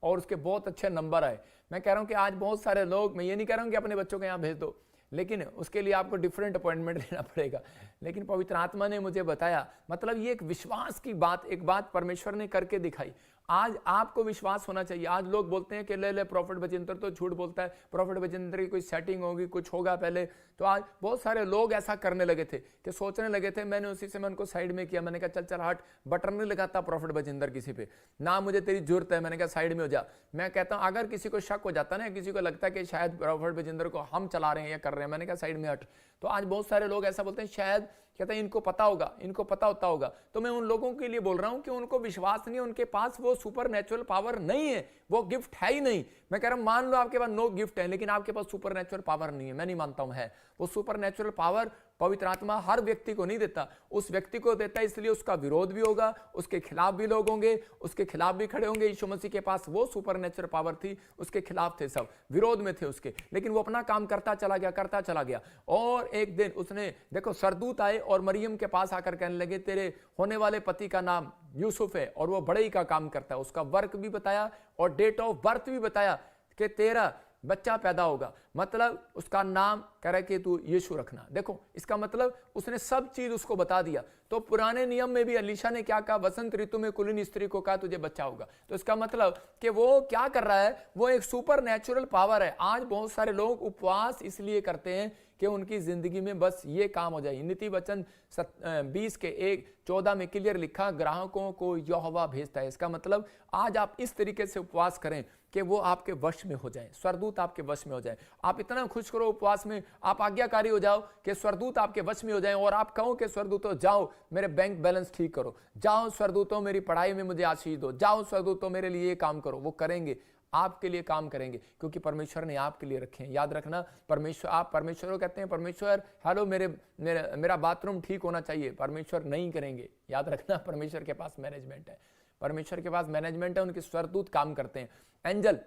Speaker 1: और उसके बहुत अच्छे नंबर आए। मैं कह रहा हूँ कि आज बहुत सारे लोग, मैं ये नहीं कह रहा हूँ कि अपने बच्चों को यहाँ भेज दो, लेकिन उसके लिए आपको डिफरेंट अपॉइंटमेंट लेना पड़ेगा। लेकिन पवित्र आत्मा ने मुझे बताया, मतलब ये एक विश्वास की बात, एक बात परमेश्वर ने करके दिखाई। आज आपको विश्वास होना चाहिए। आज लोग बोलते हैं कि ले प्रॉफिट बजिंदर तो झूठ बोलता है, प्रॉफिट बजिंदर की कोई सेटिंग होगी, कुछ होगा पहले। तो आज बहुत सारे लोग ऐसा करने लगे थे कि सोचने लगे थे। मैंने उसी से उनको साइड में किया, मैंने कहा चल हट, बटन नहीं लगाता प्रॉफिट बजिंदर किसी पे, ना मुझे तेरी जरूरत है। मैंने कहा साइड में हो जा। मैं कहता हूं अगर किसी को शक हो जाता ना, किसी को लगता है कि शायद प्रॉफिट बजिंदर को हम चला रहे हैं या कर रहे हैं, मैंने कहा साइड में हट। तो आज बहुत सारे लोग ऐसा बोलते हैं, शायद कहते हैं इनको पता होगा, इनको पता होता होगा। तो मैं उन लोगों के लिए बोल रहा हूं कि उनको विश्वास नहीं है, उनके पास वो सुपर नेचुरल पावर नहीं है, वो गिफ्ट है ही नहीं। मैं कह रहा हूं मान लो आपके पास नो गिफ्ट है, लेकिन आपके पास सुपर नेचुरल पावर नहीं है। मैं नहीं मानता हूं है। वो सुपर नेचुरल पावर पवित्र आत्मा हर व्यक्ति को नहीं देता, उस व्यक्ति को देता है, इसलिए उसका विरोध भी होगा, उसके खिलाफ भी लोग होंगे, उसके खिलाफ भी खड़े होंगे। यीशु मसीह के पास वो सुपर नेचुरल पावर थी, उसके खिलाफ थे सब, विरोध में थे उसके, लेकिन वो अपना काम करता चला गया। और एक दिन उसने देखो सरदूत आए और मरियम के पास आकर कहने लगे तेरे होने वाले पति का नाम यूसुफ है और वो बड़ई का काम करता है। उसका वर्क भी बताया और डेट ऑफ बर्थ भी बताया कि तेरा बच्चा पैदा होगा, मतलब उसका नाम कह रहा है कि तू यीशु रखना। देखो इसका मतलब उसने सब चीज उसको बता दिया। तो पुराने नियम में भी अलीशा ने क्या कहा, वसंत ऋतु में कुलीन स्त्री को कहा तुझे बच्चा होगा। तो इसका मतलब कि वो क्या कर रहा है, वो एक सुपर नेचुरल पावर है। आज बहुत सारे लोग उपवास इसलिए करते हैं कि उनकी जिंदगी में बस ये काम हो जाए। नीति वचन 20:14 में क्लियर लिखा, ग्राहकों को यहोवा भेजता है। इसका मतलब आज आप इस तरीके से उपवास करें कि वो आपके वश में हो जाएं, स्वर्गदूत आपके वश में हो जाएं। आप इतना खुश करो उपवास में, आप आज्ञाकारी हो जाओ कि स्वर्गदूत आपके वश में हो जाएं, और आप कहो कि स्वर्गदूतों जाओ मेरे बैंक बैलेंस ठीक करो, जाओ स्वर्गदूतों मेरी पढ़ाई में मुझे आशीष दो, जाओ स्वर्गदूतों मेरे लिए ये काम करो। वो करेंगे, आपके लिए काम करेंगे, क्योंकि परमेश्वर ने आपके लिए रखे हैं। याद रखना, परमेश्वर, आप परमेश्वर को कहते हैं परमेश्वर हेलो मेरा बाथरूम ठीक होना चाहिए, परमेश्वर नहीं करेंगे। याद रखना, परमेश्वर के पास मैनेजमेंट है, परमेश्वर के पास मैनेजमेंट है, उनके स्वर्गदूत काम करते हैं, एंजल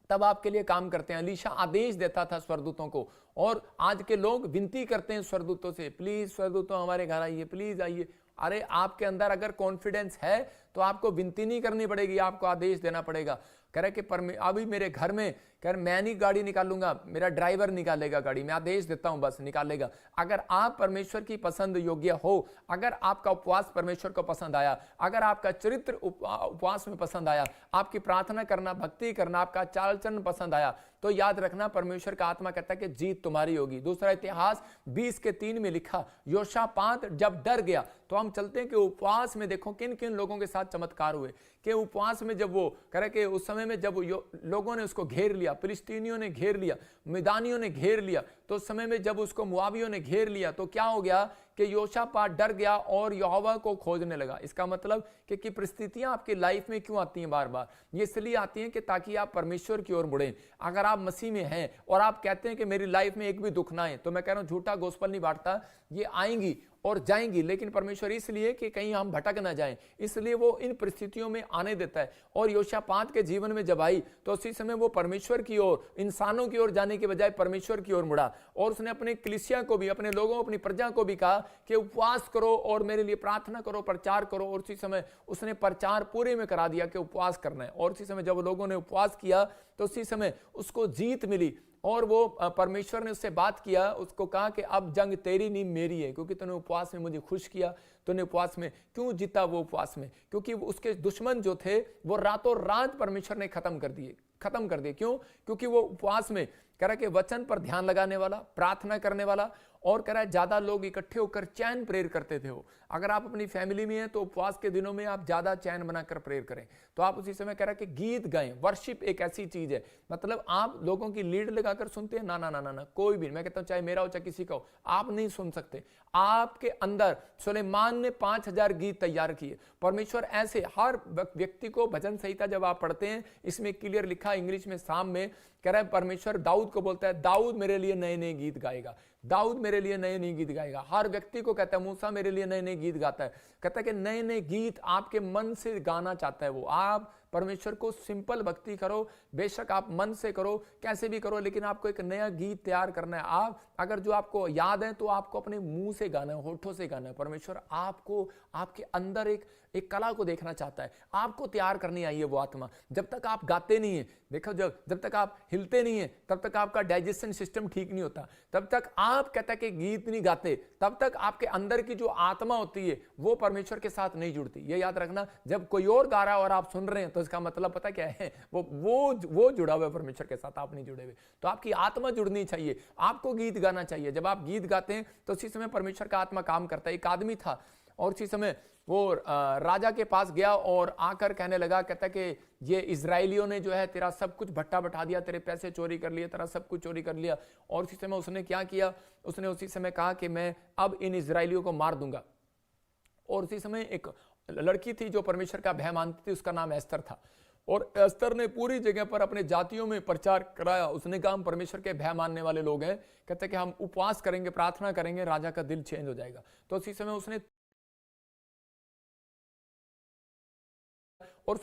Speaker 1: तब आपके लिए काम करते हैं। अलीशा आदेश देता था स्वर्गदूतों को, और आज के लोग विनती करते हैं स्वर्गदूतों से, प्लीज स्वर्गदूतों हमारे घर आइए, प्लीज आइए। अरे आपके अंदर अगर कॉन्फिडेंस है तो आपको विनती नहीं करनी पड़ेगी, आपको आदेश देना पड़ेगा। कह रहे कि अभी मेरे घर में, कह रहे मैं नहीं गाड़ी निकालूंगा, मेरा ड्राइवर निकालेगा गाड़ी, मैं आदेश देता हूं बस निकालेगा। अगर आप परमेश्वर की पसंद योग्य हो, अगर आपका उपवास परमेश्वर को पसंद आया, अगर आपका चरित्र उपवास में पसंद आया, आपकी प्रार्थना करना, भक्ति करना, आपका चाल चलन पसंद आया, तो याद रखना परमेश्वर का आत्मा कहता है कि जीत तुम्हारी होगी। दूसरा इतिहास 20:3 में लिखा, योशापात जब डर गया, तो हम चलते हैं कि उपवास में देखो किन किन लोगों के साथ चमत्कार हुए, कि उपवास में जब वो कह रहे कि उस समय में जब लोगों ने उसको घेर लिया, फिलिस्तीनियों ने घेर लिया, मैदानियों ने घेर लिया, तो उस समय में जब उसको मुआवियों ने घेर लिया, तो क्या हो गया कि योशापात डर गया और यहोवा को खोजने लगा। इसका मतलब कि परिस्थितियां आपकी लाइफ में क्यों आती हैं बार बार, ये इसलिए आती हैं कि ताकि आप परमेश्वर की ओर मुड़ें। अगर आप मसीह में हैं और आप कहते हैं कि मेरी लाइफ में एक भी दुख ना आए, तो मैं कह रहा हूं झूठा गोस्पल नहीं बांटता, ये आएंगी और जाएंगी, लेकिन परमेश्वर इसलिए कि कहीं हम भटक ना जाएं, इसलिए वो इन परिस्थितियों में आने देता है। और योशापात के जीवन में जब आई, तो उसी समय वो परमेश्वर की ओर, इंसानों की ओर जाने के बजाय परमेश्वर की ओर मुड़ा, और उसने अपने कलीसिया को भी, अपने लोगों, अपनी प्रजा को भी कहा कि उपवास करो और मेरे लिए प्रार्थना करो, प्रचार करो। और उसी समय उसने प्रचार पूरे में करा दिया कि उपवास करना है। और उसी समय जब लोगों ने उपवास किया, तो उसी समय उसको जीत मिली, और वो परमेश्वर ने उससे बात किया, उसको कहा कि अब जंग तेरी नहीं मेरी है, क्योंकि तूने उपवास में मुझे खुश किया। तूने उपवास में क्यों जीता? वो उपवास में, क्योंकि उसके दुश्मन जो थे वो रातों रात परमेश्वर ने खत्म कर दिए। क्यों? क्योंकि वो उपवास में कह रहा है कि वचन पर ध्यान लगाने वाला, प्रार्थना करने वाला, और कह रहा है ज्यादा लोग इकट्ठे होकर चैन प्रेयर करते थे। वो अगर आप अपनी फैमिली में हैं तो उपवास के दिनों में आप ज्यादा चैन बनाकर प्रेयर करें। तो आप उसी समय कह रहा है कि गीत गाएं। वर्शिप एक ऐसी चीज है, मतलब आप लोगों की लीड लगाकर सुनते हैं, ना ना ना ना ना, कोई भी, मैं कहता हूं चाहे मेरा हो चाहे किसी का हो, आप नहीं सुन सकते। आपके अंदर सुलेमान ने 5000 गीत तैयार किए। परमेश्वर ऐसे हर व्यक्ति को, भजन संहिता जब आप पढ़ते हैं, इसमें क्लियर लिखा इंग्लिश में, साम में कह रहा है परमेश्वर दाऊद को बोलता है, दाऊद मेरे लिए नए नए गीत गाएगा, दाऊद मेरे लिए नए नए गीत गाएगा। हर व्यक्ति को कहता है, मूसा मेरे लिए नए नए गीत गाता है। कहता है कि नए नए गीत आपके मन से गाना चाहता है वो। आप परमेश्वर को सिंपल भक्ति करो, बेशक आप मन से करो, कैसे भी करो, लेकिन आपको एक नया गीत तैयार करना है। आप अगर जो आपको याद है तो आपको अपने मुंह से गाना है, होठों से गाना है। परमेश्वर आपको, आपके अंदर एक कला को देखना चाहता है, आपको तैयार करनी आई है वो आत्मा। जब तक आप गाते नहीं है, देखो जब तक आप हिलते नहीं है, तब तक आपका डाइजेशन सिस्टम ठीक नहीं होता। तब तक आप कहता कि गीत नहीं गाते, तब तक आपके अंदर की जो आत्मा होती है वो परमेश्वर के साथ नहीं जुड़ती। ये याद रखना, जब कोई और गा रहा है और आप सुन रहे हैं, तो इसका मतलब पता क्या है, वो जुड़ा हुआ है परमेश्वर के साथ, आप नहीं जुड़े हुए। तो आपकी आत्मा जुड़नी चाहिए, आपको गीत गाना चाहिए। जब आप गीत गाते हैं तो उसी समय परमेश्वर का आत्मा काम करता है। एक आदमी था और उसी समय वो राजा के पास गया और आकर कहने लगा, कहता कि ये इजराइलियों ने जो है तेरा सब कुछ भट्टा बैठा दिया, तेरे पैसे चोरी कर लिए, तेरा सब कुछ चोरी कर लिया। और उसी समय उसने क्या किया, उसने उसी समय कहा कि मैं अब इन इजराइलियों को मार दूंगा। और उसी समय एक लड़की थी जो परमेश्वर का भय मानती थी, उसका नाम एस्तर था। और एस्तर ने पूरी जगह पर अपने जातियों में प्रचार कराया। उसने कहा हम परमेश्वर के भय मानने वाले लोग हैं, कहते कि हम उपवास करेंगे, प्रार्थना करेंगे, राजा का दिल चेंज हो जाएगा। तो उसी समय उसने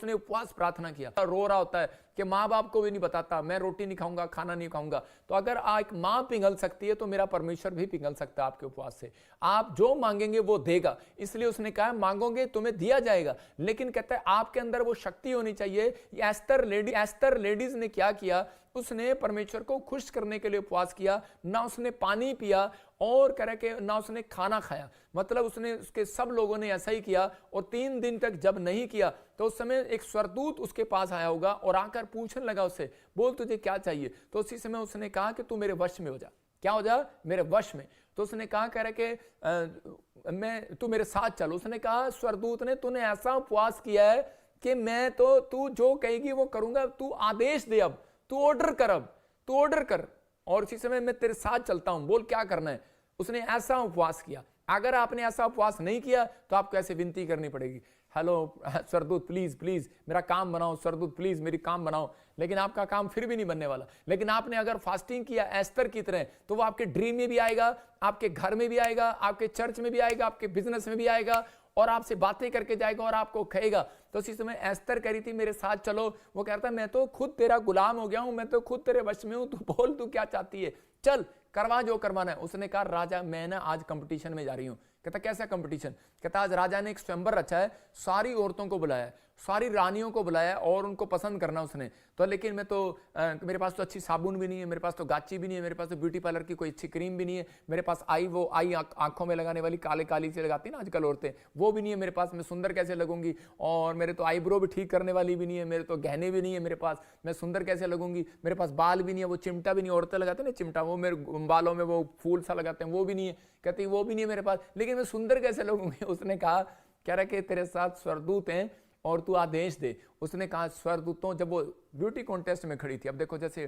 Speaker 1: उपवास प्रार्थना किया। रो रहा होता है कि माँ बाप को भी नहीं बताता, मैं रोटी नहीं खाऊंगा, खाना नहीं खाऊंगा। तो अगर एक माँ पिघल सकती है तो मेरा परमेश्वर भी पिघल सकता है आपके उपवास से। आप जो मांगेंगे वो देगा, इसलिए उसने कहा मांगोगे तुम्हें दिया जाएगा। लेकिन कहता है आपके अंदर वो शक्ति होनी चाहिए। एस्तर लेडीज ने क्या किया, उसने परमेश्वर को खुश करने के लिए उपवास किया। ना उसने पानी पिया और कह रहे कि ना उसने खाना खाया, मतलब उसके सब लोगों ने ऐसा ही किया। और 3 दिन तक जब नहीं किया तो उस समय एक स्वर्गदूत उसके पास आया होगा और आकर पूछने लगा उससे, बोल तुझे क्या चाहिए। तो उसी समय उसने कहा कि तू मेरे वश में हो जा। क्या हो जा? मेरे वश में। तो उसने कहा, कह रहे कि तू मेरे साथ चल। उसने कहा स्वर्गदूत ने, तूने ऐसा उपवास किया है कि मैं तो तू जो कहेगी वो करूंगा, तू आदेश दे, अब तू ऑर्डर कर, अब तू ऑर्डर कर और इसी समय मैं तेरे साथ चलता हूं, बोल क्या करना है। उसने ऐसा उपवास किया। अगर आपने ऐसा उपवास नहीं किया तो आपको ऐसे विनती करनी पड़ेगी, हेलो स्वर्गदूत प्लीज प्लीज मेरा काम बनाओ, स्वर्गदूत प्लीज मेरी काम बनाओ, लेकिन आपका काम फिर भी नहीं बनने वाला। लेकिन आपने अगर फास्टिंग किया एस्तर की तरह तो वो आपके ड्रीम में भी आएगा, आपके घर में भी आएगा, आपके चर्च में भी आएगा, आपके बिजनेस में भी आएगा और आपसे बातें करके जाएगा और आपको कहेगा। तो उसी समय एस्तर कह रही थी मेरे साथ चलो, वो कहता मैं तो खुद तेरा गुलाम हो गया हूं, मैं तो खुद तेरे वश में हूं, तू बोल तू क्या चाहती है, चल करवा जो करवाना है। उसने कहा राजा मैं ना आज कंपटीशन में जा रही हूं। कहता कैसा कंपटीशन? कहता आज राजा ने एक स्वयंवर रचा है, सारी औरतों को बुलाया, सारी रानियों को बुलाया और उनको पसंद करना उसने। तो लेकिन मैं तो मेरे पास तो अच्छी साबुन भी नहीं है, मेरे पास तो गाची भी नहीं है, मेरे पास तो ब्यूटी पार्लर की कोई अच्छी क्रीम भी नहीं है, मेरे पास आई आंखों में लगाने वाली काले काली से लगाती है ना आजकल औरतें, वो भी नहीं है मेरे पास, मैं सुंदर कैसे लगूंगी। और मेरे तो आईब्रो भी ठीक करने वाली भी नहीं है, मेरे तो गहने भी नहीं है मेरे पास, मैं सुंदर कैसे लगूंगी। मेरे पास बाल भी नहीं है, वो चिमटा भी नहीं, औरतें लगाते ना चिमटा, वो मेरे बालों में वो फूल सा लगाते हैं, वो भी नहीं है। कहती वो भी नहीं है मेरे पास, लेकिन मैं सुंदर कैसे लगूंगी। उसने कहा कह रहा कि तेरे साथ स्वर्गदूत हैं और तू आदेश दे। उसने कहा स्वर्गदूतों, जब वो ब्यूटी कॉन्टेस्ट में खड़ी थी, अब देखो जैसे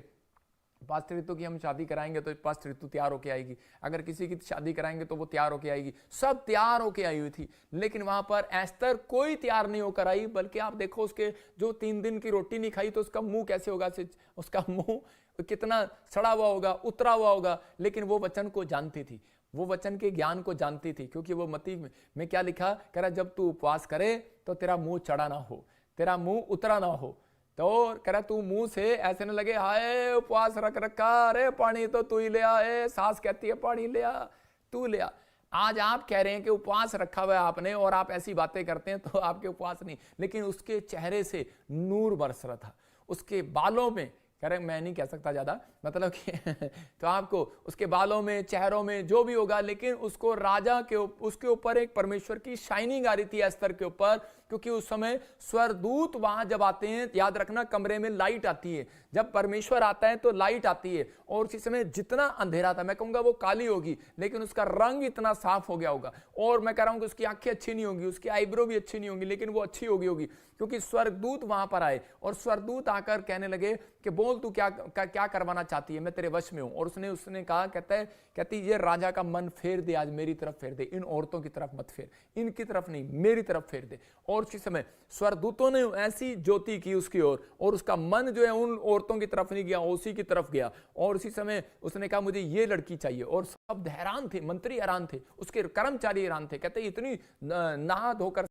Speaker 1: पास्टर ऋतु की हम शादी कराएंगे तो पास्टर ऋतु तैयार होके आएगी, अगर किसी की शादी कराएंगे तो वो तैयार होके आएगी, सब तैयार होके आई हुई थी। लेकिन वहां पर एस्तर कोई तैयार नहीं होकर आई, बल्कि आप देखो उसके जो 3 दिन की रोटी नहीं खाई तो उसका मुंह कैसे होगा, उसका मुंह कितना सड़ा हुआ होगा, उतरा हुआ होगा। लेकिन वो वचन को जानती थी, वो वचन के ज्ञान को जानती थी, क्योंकि वो मत्ती में क्या लिखा, कह रहा जब तू उपवास करे तो तेरा मुंह चढ़ा ना हो, तेरा मुंह उतरा ना हो। तो कह रहा तू मुंह से ऐसे न लगे हाय उपवास रख रखा, अरे पानी तो तू ही ले आ, सास कहती है पानी ले आ, तू ले आ। आज आप कह रहे हैं कि उपवास रखा हुआ है आपने और आप ऐसी बातें करते हैं तो आपके उपवास नहीं। लेकिन उसके चेहरे से नूर बरस रहा था, उसके बालों में, कह रहे मैं नहीं कह सकता ज्यादा, मतलब कि तो आपको उसके बालों में, चेहरों में जो भी होगा, लेकिन उसको राजा के उसके ऊपर एक परमेश्वर की शाइनिंग आ रही थी एस्तर के ऊपर, क्योंकि उस समय स्वर्गदूत वहां जब आते हैं, याद रखना कमरे में लाइट आती है, जब परमेश्वर आता है तो लाइट आती है। और उसी समय जितना अंधेरा था, मैं कहूंगा वो काली होगी, लेकिन उसका रंग इतना साफ हो गया होगा। और मैं कह रहा हूं कि उसकी आंखें अच्छी नहीं होंगी, उसकी आईब्रो भी अच्छी नहीं होंगी, लेकिन वो अच्छी होगी, क्योंकि स्वर्गदूत वहां पर आए और स्वर्गदूत आकर कहने लगे कि बोल तू क्या करवाना चाहती है, मैं तेरे वश में हूं। और उसने कहा, कहती ये राजा का मन फेर दे, आज मेरी तरफ फेर दे, इन औरतों की तरफ मत फेर, इनकी तरफ नहीं मेरी तरफ फेर दे। और उसी समय स्वर्गदूतों ने ऐसी ज्योति की उसकी ओर, और उसका मन जो है उन औरतों की तरफ नहीं गया, उसी की तरफ गया। और उसी समय उसने कहा मुझे ये लड़की चाहिए। और सब हैरान थे, मंत्री हैरान थे, उसके कर्मचारी हैरान थे, कहते इतनी नहा धोकर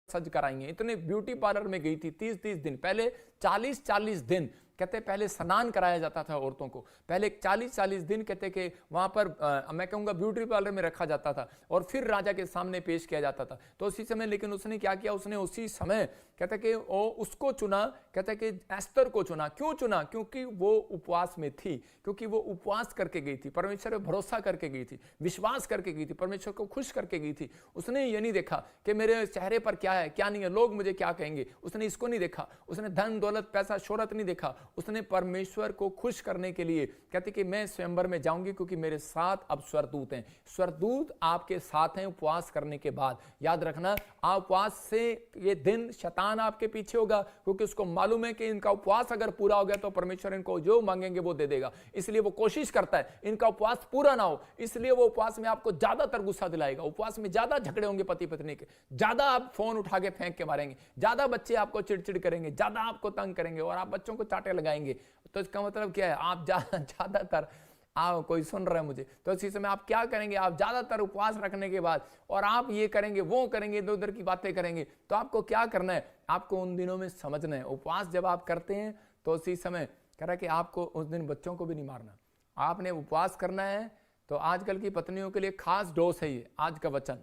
Speaker 1: सज कराएंगे, इतने ब्यूटी पार्लर में गई थी 30-30 दिन पहले, 40-40 दिन कहते पहले स्नान कराया जाता था औरतों को, पहले 40-40 दिन कहते कि वहां पर मैं कहूंगा ब्यूटी पार्लर में रखा जाता था और फिर राजा के सामने पेश किया जाता था। तो उसी समय लेकिन उसने क्या किया, उसने उसी समय कहते कि वो उसको चुना, कहते कि एस्तर को चुना। क्यों चुना? क्योंकि वो उपवास में थी, क्योंकि वो उपवास करके गई थी, परमेश्वर पे भरोसा करके गई थी, विश्वास करके गई थी, परमेश्वर को खुश करके गई थी। उसने ये नहीं देखा कि मेरे चेहरे पर क्या है क्या नहीं है, लोग मुझे क्या कहेंगे, उसने इसको नहीं देखा, उसने धन दौलत पैसा शोहरत नहीं देखा, उसने परमेश्वर को खुश करने के लिए कहते कि मैं स्वयंवर में जाऊंगी क्योंकि मेरे साथ अब स्वर्गदूत हैं। स्वर्गदूत आपके साथ हैं उपवास करने के बाद। याद रखना, आप उपवास से ये दिन शैतान आपके पीछे होगा, क्योंकि उसको मालूम है कि इनका उपवास अगर पूरा हो गया तो परमेश्वर इनको जो मांगेंगे वो दे देगा, इसलिए वो कोशिश करता है इनका उपवास पूरा ना हो, इसलिए वो उपवास में आपको ज्यादातर गुस्सा दिलाएगा, उपवास में ज्यादा झगड़े होंगे पति पत्नी के, ज्यादा आप फोन उठा के फेंक के मारेंगे, ज्यादा बच्चे आपको चिड़चिड़ करेंगे, ज्यादा आपको तंग करेंगे और आप बच्चों को चाटे लगाएंगे। तो इसका मतलब क्या है, आप ज्यादातर कोई सुन रहा है मुझे, तो इसी समय आप क्या करेंगे, आप ज्यादातर उपवास रखने के बाद और आप ये करेंगे वो करेंगे, इधर उधर की बातें करेंगे, तो आपको क्या करना है, आपको उन दिनों में समझना है उपवास जब आप करते हैं तो उसी समय कह रहा है कि आपको उस दिन बच्चों को भी नहीं मारना, आपने उपवास करना है। तो आजकल की पत्नियों के लिए खास डोज है ये आज का वचन।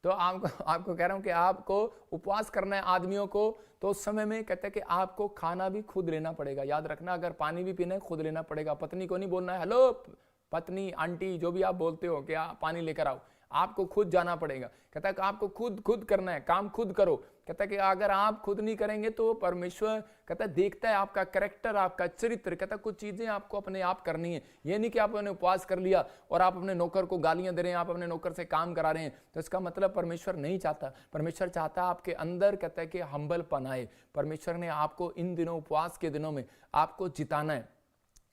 Speaker 1: तो आपको कह रहा हूं कि आपको उपवास करना है आदमियों को, तो उस समय में कहते हैं कि आपको खाना भी खुद लेना पड़ेगा। याद रखना, अगर पानी भी पीना है खुद लेना पड़ेगा। पत्नी को नहीं बोलना है हेलो पत्नी आंटी जो भी आप बोलते हो कि आप पानी लेकर आओ, आपको खुद जाना पड़ेगा। कहता है कि आपको खुद करना है, काम खुद करो। कहता है कि अगर आप खुद नहीं करेंगे तो परमेश्वर कहता है देखता है आपका कैरेक्टर, आपका चरित्र। कहता है कुछ चीजें आपको अपने आप करनी है। ये नहीं कि आपने उपवास कर लिया और आप अपने नौकर को गालियां दे रहे हैं, आप अपने नौकर से काम करा रहे हैं, तो इसका मतलब परमेश्वर नहीं चाहता। परमेश्वर चाहता है आपके अंदर कहता है कि हम्बलपन आए। परमेश्वर ने आपको इन दिनों, उपवास के दिनों में आपको जिताना है।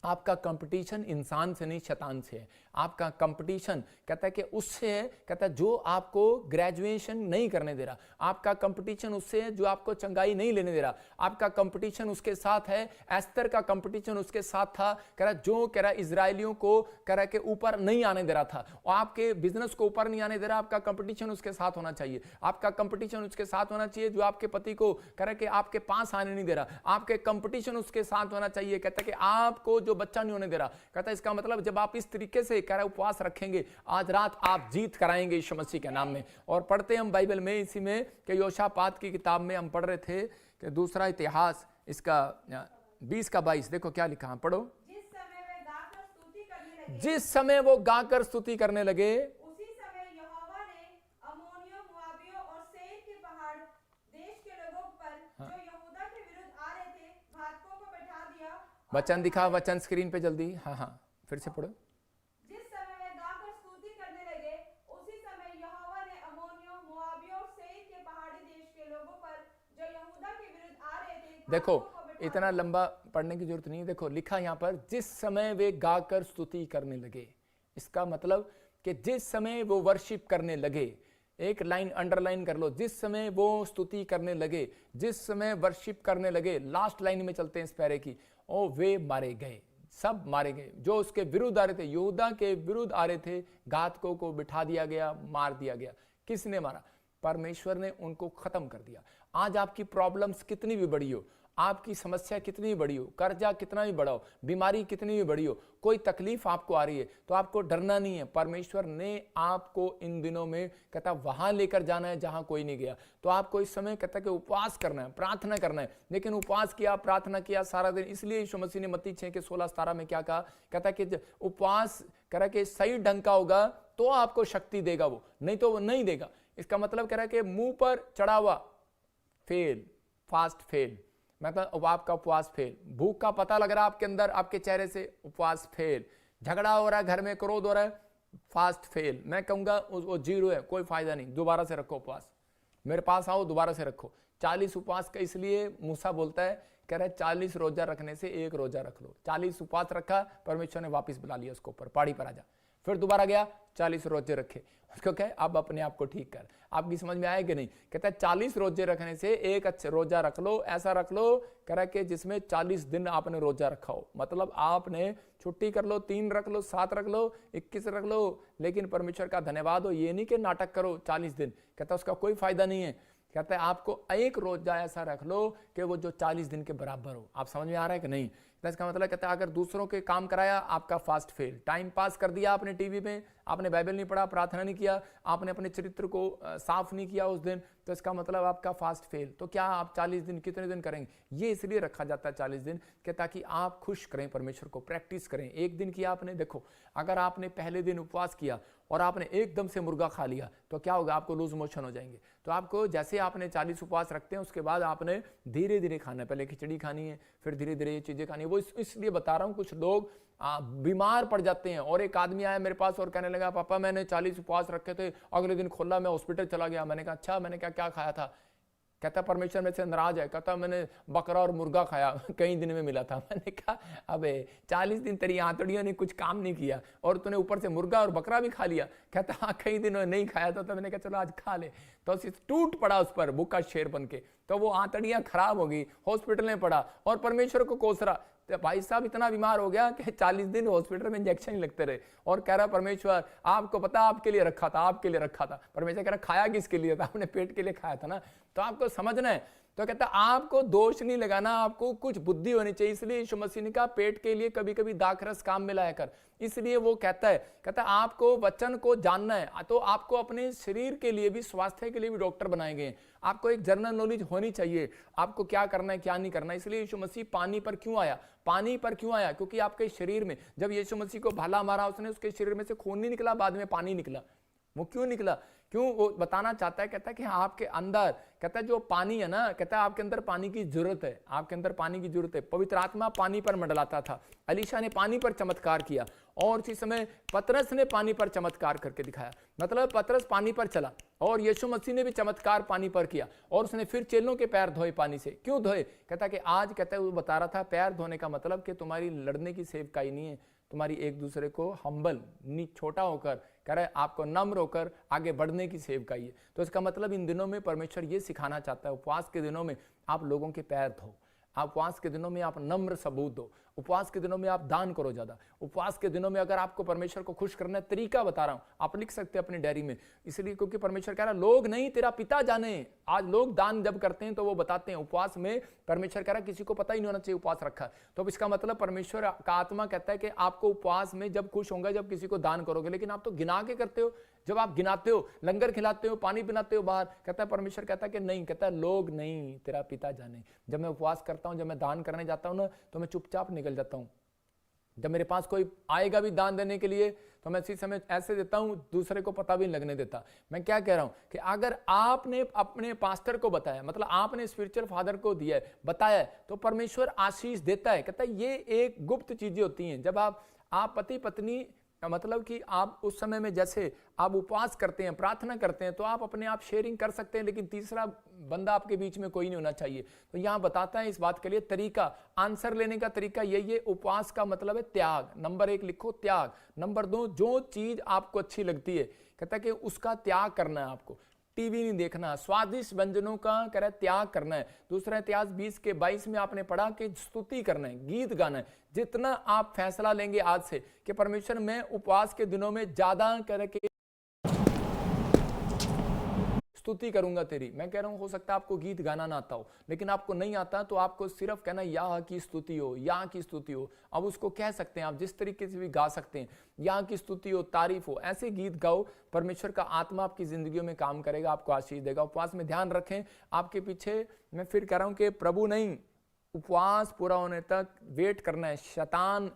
Speaker 1: आपका कंपटीशन इंसान से नहीं, शैतान से है। आपका कंपटीशन कहता है कि उससे है, कहता है जो आपको ग्रेजुएशन नहीं करने दे रहा। आपका कंपटीशन उससे है जो आपको चंगाई नहीं लेने दे रहा। आपका कंपटीशन उसके साथ है। एस्तर का कंपटीशन उसके साथ था, कह रहा जो कह रहा इजरायलियों को कह रहा के ऊपर नहीं आने दे रहा था, और आपके बिजनेस को ऊपर नहीं आने दे रहा। आपका कंपटीशन उसके साथ होना चाहिए। आपका कंपटीशन उसके साथ होना चाहिए जो आपके पति को कह रहा कि आपके पास आने नहीं दे रहा। आपके कंपटीशन उसके साथ होना चाहिए, कहता है कि आपको जो बच्चा नहीं होने दे रहा। कहता है इसका मतलब जब आप इस तरीके से कह रहा उपवास रखेंगे, आज रात आप जीत कराएंगे यीशु मसीह के नाम में। और पढ़ते हम बाइबल में इसी में कि योशापात की किताब में हम पढ़ रहे थे कि दूसरा इतिहास इसका 20 का 22 देखो क्या लिखा है, पढ़ो। जिस समय वो गाकर स्तुति करने लगे,
Speaker 3: उसी समय यहोवा ने अम्मोनियों, मोआबियों और सेईर के पहाड़ देश के लोगों पर जो यहूदा के विरुद्ध आ रहे थे, घातकों को बैठा दिया।
Speaker 1: वचन दिखा, वचन स्क्रीन पे जल्दी। हाँ, फिर से पढ़ो।
Speaker 3: जिस समय वे गाकर स्तुति करने लगे, उसी समय यहोवा ने अम्मोनियों, मोआबियों और सेईर के पहाड़ी देश के लोगों पर जो यहूदा के विरुद्ध आ रहे थे,
Speaker 1: देखो
Speaker 3: घातकों को बैठा
Speaker 1: इतना लंबा पढ़ने की जरूरत नहीं है। देखो लिखा यहाँ पर, जिस समय वे गाकर स्तुति करने लगे। इसका मतलब कि जिस समय वो वर्शिप करने लगे, एक लाइन अंडरलाइन कर लो, जिस समय वो स्तुति करने लगे, जिस समय वर्शिप करने लगे। लास्ट लाइन में चलते हैं इस पैरे की, ओ वे मारे गए, सब मारे गए जो उसके विरुद्ध आ रहे थे, यहूदा के विरुद्ध आ रहे थे। घातकों को बिठा दिया गया, मार दिया गया। किसने मारा? परमेश्वर ने उनको खत्म कर दिया। आज आपकी प्रॉब्लम्स कितनी भी बड़ी हो, आपकी समस्या कितनी भी बड़ी हो, कर्जा कितना भी बड़ा हो, बीमारी कितनी भी बड़ी हो, कोई तकलीफ आपको आ रही है, तो आपको डरना नहीं है। परमेश्वर ने आपको इन दिनों में कहता वहां लेकर जाना है जहां कोई नहीं गया। तो आपको इस समय कहता कि उपवास करना है, प्रार्थना करना है। लेकिन उपवास किया, प्रार्थना किया सारा दिन, इसलिए यीशु मसीह ने मत्ती 6:16-17 में क्या कहा? कहता कि उपवास करा कि सही ढंग का होगा तो आपको शक्ति देगा वो, नहीं तो वो नहीं देगा। इसका मतलब कह रहा है कि मुंह पर चढ़ा हुआ फेल, फास्ट फेल, मतलब आपका उपवास फेल। भूख का पता लग रहा है आपके अंदर, आपके चेहरे से, उपवास फेल। झगड़ा हो रहा है घर में, क्रोध हो रहा है, फास्ट फेल। मैं कहूंगा वो जीरो है, कोई फायदा नहीं। दोबारा से रखो उपवास, मेरे पास आओ, दोबारा से रखो। 40 उपवास का इसलिए मूसा बोलता है, कह रहा है 40 रोजा रखने से एक रोजा रख लो। 40 उपवास रखा, परमेश्वर ने वापस बुला लिया उसको ऊपर, पहाड़ी पर आजा। फिर दोबारा गया, 40 रोजे रखे। उसको कहे अब अपने आप को ठीक कर। आपकी समझ में आए कि नहीं? कहता है 40 रोजे रखने से एक अच्छा रोजा रख लो, ऐसा रख लो कह रहा कि जिसमें 40 दिन आपने रोजा रखा हो। मतलब आपने छुट्टी कर लो, 3 रख लो, 7 रख लो, 21 रख लो, लेकिन परमेश्वर का धन्यवाद हो, ये नहीं कि नाटक करो 40 दिन। कहता उसका कोई फायदा नहीं है। कहता है आपको एक रोजा ऐसा रख लो कि वो जो 40 दिन के बराबर हो। आप समझ में आ रहा है कि नहीं? इसका मतलब कहता है अगर दूसरों के काम कराया, आपका फास्ट फेल। टाइम पास कर दिया आपने टीवी में, आपने बाइबल नहीं पढ़ा, प्रार्थना नहीं किया, आपने अपने चरित्र को साफ नहीं किया उस दिन, तो इसका मतलब आपका फास्ट फेल। तो क्या आप 40 दिन कितने दिन करेंगे? ये इसलिए रखा जाता है 40 दिन कि ताकि आप खुश करें परमेश्वर को, प्रैक्टिस करें। एक दिन किया आपने, देखो अगर आपने पहले दिन उपवास किया और आपने एकदम से मुर्गा खा लिया तो क्या होगा? आपको लूज मोशन हो जाएंगे। तो आपको जैसे आपने 40 उपवास रखते हैं, उसके बाद आपने धीरे धीरे खाना है। पहले खिचड़ी खानी है, फिर धीरे धीरे ये चीजें खानी है। वो इसलिए बता रहा हूँ, कुछ लोग बीमार पड़ जाते हैं। और एक आदमी आया मेरे पास और कहने लगा, पापा मैंने 40 उपवास रखे थे, अगले दिन खोला, मैं हॉस्पिटल चला गया। मैंने कहा अच्छा, मैंने कहा क्या खाया था? कहता परमेश्वर मेरे से नाराज है। कहता मैंने बकरा और मुर्गा खाया, कई दिन में मिला था। मैंने कहा अबे 40 दिन तेरी आंतड़ियों ने कुछ काम नहीं किया और तूने ऊपर से मुर्गा और बकरा भी खा लिया। कहता हाँ कई दिनों नहीं खाया था। तो मैंने कहा चलो आज खा ले। तो टूट पड़ा उस पर भूखा शेर बन के, तो वो आंतड़ियां खराब हो गई, हॉस्पिटल में पड़ा और परमेश्वर को कोस रहा। तो भाई साहब इतना बीमार हो गया कि 40 दिन हॉस्पिटल में इंजेक्शन ही लगते रहे और कह रहा परमेश्वर आपको पता आपके लिए रखा था, आपके लिए रखा था। परमेश्वर कह रहा खाया किसके लिए था? आपने पेट के लिए खाया था ना। तो आपको समझना है। तो कहता आपको दोष नहीं लगाना, आपको कुछ बुद्धि होनी चाहिए। इसलिए यीशु मसीह ने कहा पेट के लिए कभी कभी दाखरस काम में लाया कर। इसलिए वो कहता आपको वचन को जानना है, तो आपको अपने शरीर के लिए भी, स्वास्थ्य के लिए भी डॉक्टर बनाए गए। आपको एक जनरल नॉलेज होनी चाहिए, आपको क्या करना है क्या नहीं करना। इसलिए यीशु मसीह पानी पर क्यों आया? पानी पर क्यों आया? क्योंकि आपके शरीर में जब यीशु मसीह को भाला मारा उसने, उसके शरीर में से खून नहीं निकला, बाद में पानी निकला। वो क्यों निकला? क्यों? वो बताना चाहता है, कहता है कि आपके अंदर, कहता है जो पानी है ना, कहता है आपके अंदर पानी की जरूरत है, आपके अंदर पानी की जरूरत है। पवित्र आत्मा पानी पर मंडलाता था, एलीशा ने पानी पर चमत्कार किया, और उसी समय पतरस ने पानी पर चमत्कार करके दिखाया। मतलब पतरस पानी पर चला, और यीशु मसीह ने भी चमत्कार पानी पर किया, और उसने फिर चेलों के पैर धोए पानी से। क्यों धोए? कहता कि आज, कहता है वो बता रहा था, पैर धोने का मतलब कि तुम्हारी लड़ने की सेवकाई नहीं है, तुम्हारी एक दूसरे को हम्बल, छोटा होकर, कह रहा है आपको नम्र होकर आगे बढ़ने की सेवकाई है। तो इसका मतलब इन दिनों में परमेश्वर ये सिखाना चाहता है, उपवास के दिनों में आप लोगों के पैर धो, आप उपवास के दिनों में आप नम्र सबूत दो, उपवास के दिनों में आप दान करो ज्यादा, उपवास के दिनों में अगर आपको परमेश्वर को खुश करना है, तरीका बता रहा हूं, आप लिख सकते हैं अपनी डायरी में, इसलिए क्योंकि परमेश्वर कह रहा है लोग नहीं तेरा पिता जाने। आज लोग दान जब करते हैं तो वो बताते हैं, उपवास में परमेश्वर कह रहा है किसी को पता ही नहीं होना चाहिए उपवास रखा। तो अब इसका मतलब परमेश्वर का आत्मा कहता है कि आपको उपवास में जब खुश होंगे जब किसी को दान करोगे, लेकिन आप तो गिना के करते हो, जब आप गिनाते हो, लंगर खिलाते हो, पानी पिलाते हो बाहर, कहता है परमेश्वर कहता है कि नहीं, कहता है लोग नहीं तेरा पिता जाने। जब मैं उपवास करता हूं, जब मैं दान करने जाता हूं ना, तो मैं चुपचाप निकल जाता हूं। जब मेरे पास कोई आएगा भी दान देने के लिए तो मैं इसी समय ऐसे देता हूं, दूसरे को पता भी नहीं लगने देता। मैं क्या कह रहा हूं कि अगर आपने अपने पास्टर को बताया, मतलब आपने स्पिरिचुअल फादर को दिया है, बताया है, तो परमेश्वर आशीष देता है। कहता है ये एक गुप्त चीजें होती हैं। जब आप पति पत्नी, मतलब कि आप उस समय में जैसे आप उपवास करते हैं, प्रार्थना करते हैं, तो आप अपने आप शेयरिंग कर सकते हैं, लेकिन तीसरा बंदा आपके बीच में कोई नहीं होना चाहिए। तो यहां बताता है इस बात के लिए तरीका, आंसर लेने का तरीका यही है। उपवास का मतलब है त्याग। नंबर 1 लिखो, त्याग। नंबर 2, जो चीज आपको अच्छी लगती है, कहता है कि उसका त्याग करना है आपको। टीवी नहीं देखना, स्वादिष्ट व्यंजनों का कह रहा है त्याग करना है। दूसरा इतिहास 20:22 में आपने पढ़ा कि स्तुति करना है, गीत गाना है। जितना आप फैसला लेंगे आज से कि परमेश्वर मैं उपवास के दिनों में ज्यादा करके स्तुति करूंगा तेरी। मैं कह रहा हूं हो सकता है आपको गीत गाना ना आता हो, लेकिन आपको नहीं आता तो आपको सिर्फ कहना यहाँ की स्तुति हो, यहाँ की स्तुति हो। अब उसको कह सकते हैं आप जिस तरीके से भी गा सकते हैं, यहाँ की स्तुति हो, तारीफ हो, ऐसे गीत गाओ। परमेश्वर का आत्मा आपकी जिंदगियों में काम करेगा, आपको आशीष देगा। उपवास में ध्यान रखें, आपके पीछे मैं फिर कह रहा हूं कि प्रभु नहीं, उपवास पूरा होने तक वेट करना है। शैतान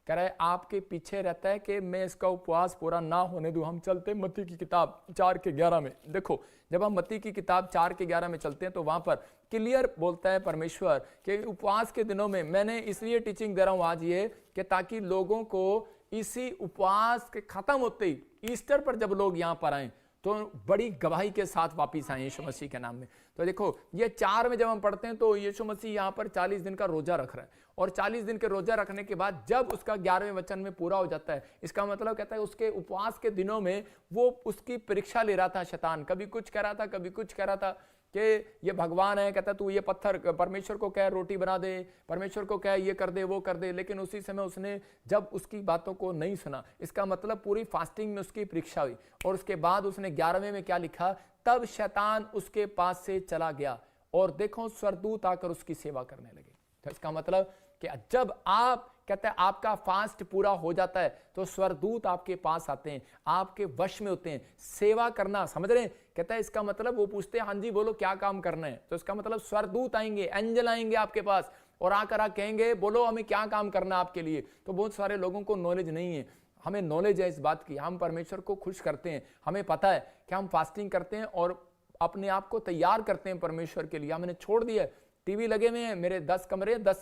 Speaker 1: कह रहा है आपके पीछे रहता है कि मैं इसका उपवास पूरा ना होने दूं। हम चलते मत्ती की किताब 4:11 में, देखो जब हम मत्ती की किताब 4:11 में चलते हैं तो वहां पर क्लियर बोलता है परमेश्वर कि उपवास के दिनों में मैंने इसलिए टीचिंग दे रहा हूं आज ये कि ताकि लोगों को इसी उपवास के खत्म होते ही ईस्टर पर जब लोग यहां पर आए तो बड़ी गवाही के साथ वापिस आए यीशु मसीह के नाम में। तो देखो ये 4 में जब हम पढ़ते हैं तो यीशु मसीह यहाँ पर 40 दिन का रोजा रख रहा है, और 40 दिन के रोजा रखने के बाद जब उसका 11वें वचन में पूरा हो जाता है, इसका मतलब कहता है उसके उपवास के दिनों में वो उसकी परीक्षा ले रहा था शैतान। कभी कुछ कह रहा था, कभी कुछ कह रहा था कि ये भगवान है, कहता तू ये पत्थर, परमेश्वर को कह रोटी बना दे, परमेश्वर को कह ये कर दे वो कर दे। लेकिन उसी समय उसने जब उसकी बातों को नहीं सुना, इसका मतलब पूरी फास्टिंग में उसकी परीक्षा हुई, और उसके बाद उसने 11वें में क्या लिखा, तब शैतान उसके पास से चला गया और देखो स्वर्गदूत आकर उसकी सेवा करने लगे। तो इसका मतलब कि जब आप कहते हैं आपका फास्ट पूरा हो जाता है तो स्वर्गदूत आपके पास आते हैं, आपके वश में होते हैं। सेवा करना, समझ रहे हैं? कहता है इसका मतलब वो पूछते हैं हाँ जी बोलो क्या काम करना है, तो इसका मतलब स्वर्गदूत आएंगे, एंजल आएंगे आपके पास और आकर आप कहेंगे बोलो हमें क्या काम करना है आपके लिए। तो बहुत सारे लोगों को नॉलेज नहीं है, हमें नॉलेज है इस बात की, हम परमेश्वर को खुश करते हैं, हमें पता है कि हम फास्टिंग करते हैं और अपने आप को तैयार करते हैं परमेश्वर के लिए। हमने छोड़ दिया, टीवी लगे हुए हैं, मेरे 10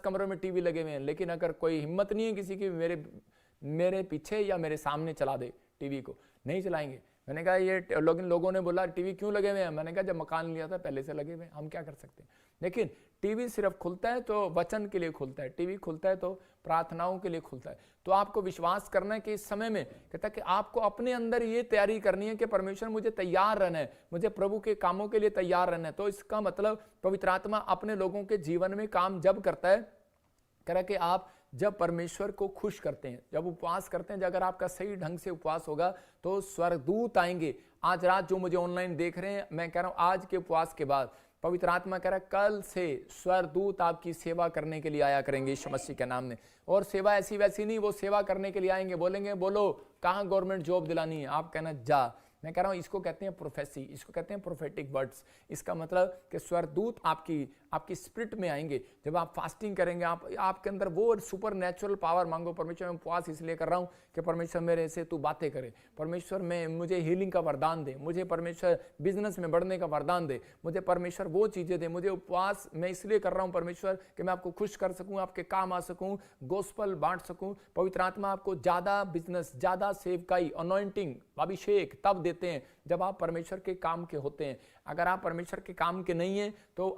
Speaker 1: कमरों में टीवी लगे हुए हैं, लेकिन अगर कोई हिम्मत नहीं है किसी की मेरे पीछे या मेरे सामने चला दे टीवी को, नहीं चलाएंगे। मैंने कहा ये लोगों ने बोला टीवी क्यों लगे हुए हैं, मैंने कहा जब मकान लिया था पहले से लगे हुए, हम क्या कर सकते हैं। लेकिन टीवी सिर्फ खुलता है तो वचन के लिए खुलता है, टीवी खुलता है तो प्रार्थनाओं के लिए खुलता है। तो आपको विश्वास करना है कि इस समय में कहता है कि आपको अपने अंदर ये तैयारी करनी है कि परमेश्वर मुझे तैयार रहना है, मुझे प्रभु के कामों के लिए तैयार रहना है। तो इसका मतलब पवित्र आत्मा अपने लोगों के जीवन में काम जब करता है, कह रहा कि आप जब परमेश्वर को खुश करते हैं, जब उपवास करते हैं, जब अगर आपका सही ढंग से उपवास होगा तो स्वर्गदूत आएंगे। आज रात जो मुझे ऑनलाइन देख रहे हैं, मैं कह रहा हूं आज के उपवास के बाद पवित्र आत्मा कह रहा है कल से स्वर्गदूत आपकी सेवा करने के लिए आया करेंगे यीशु मसीह के नाम में। और सेवा ऐसी वैसी नहीं, वो सेवा करने के लिए आएंगे, बोलेंगे बोलो कहाँ गवर्नमेंट जॉब दिलानी है, आप कहना जा। मैं कह रहा हूं इसको कहते हैं प्रोफेसी, इसको कहते हैं प्रोफेटिक वर्ड्स। इसका मतलब कि स्वर्गदूत आपकी आपकी स्पिरिट में आएंगे। जब आप फास्टिंग करेंगे, आपके अंदर वो सुपर नेचुरल पावर मांगो। परमेश्वर मैं उपवास इसलिए कर रहा हूँ कि परमेश्वर मेरे से तू बातें करे, परमेश्वर में मुझे हीलिंग का वरदान दे, मुझे परमेश्वर बिजनेस में बढ़ने का वरदान दे, मुझे परमेश्वर वो चीज़ें दे। मुझे उपवास मैं इसलिए कर रहा हूँ परमेश्वर कि मैं आपको खुश कर सकूँ, आपके काम आ सकूँ, गोस्पल बांट सकूँ। पवित्र आत्मा आपको ज़्यादा बिजनेस, ज़्यादा सेवकाई, अनॉइंटिंग, अभिषेक तब देते हैं जब आप परमेश्वर के काम के होते हैं। अगर आप परमेश्वर के काम के नहीं हैं तो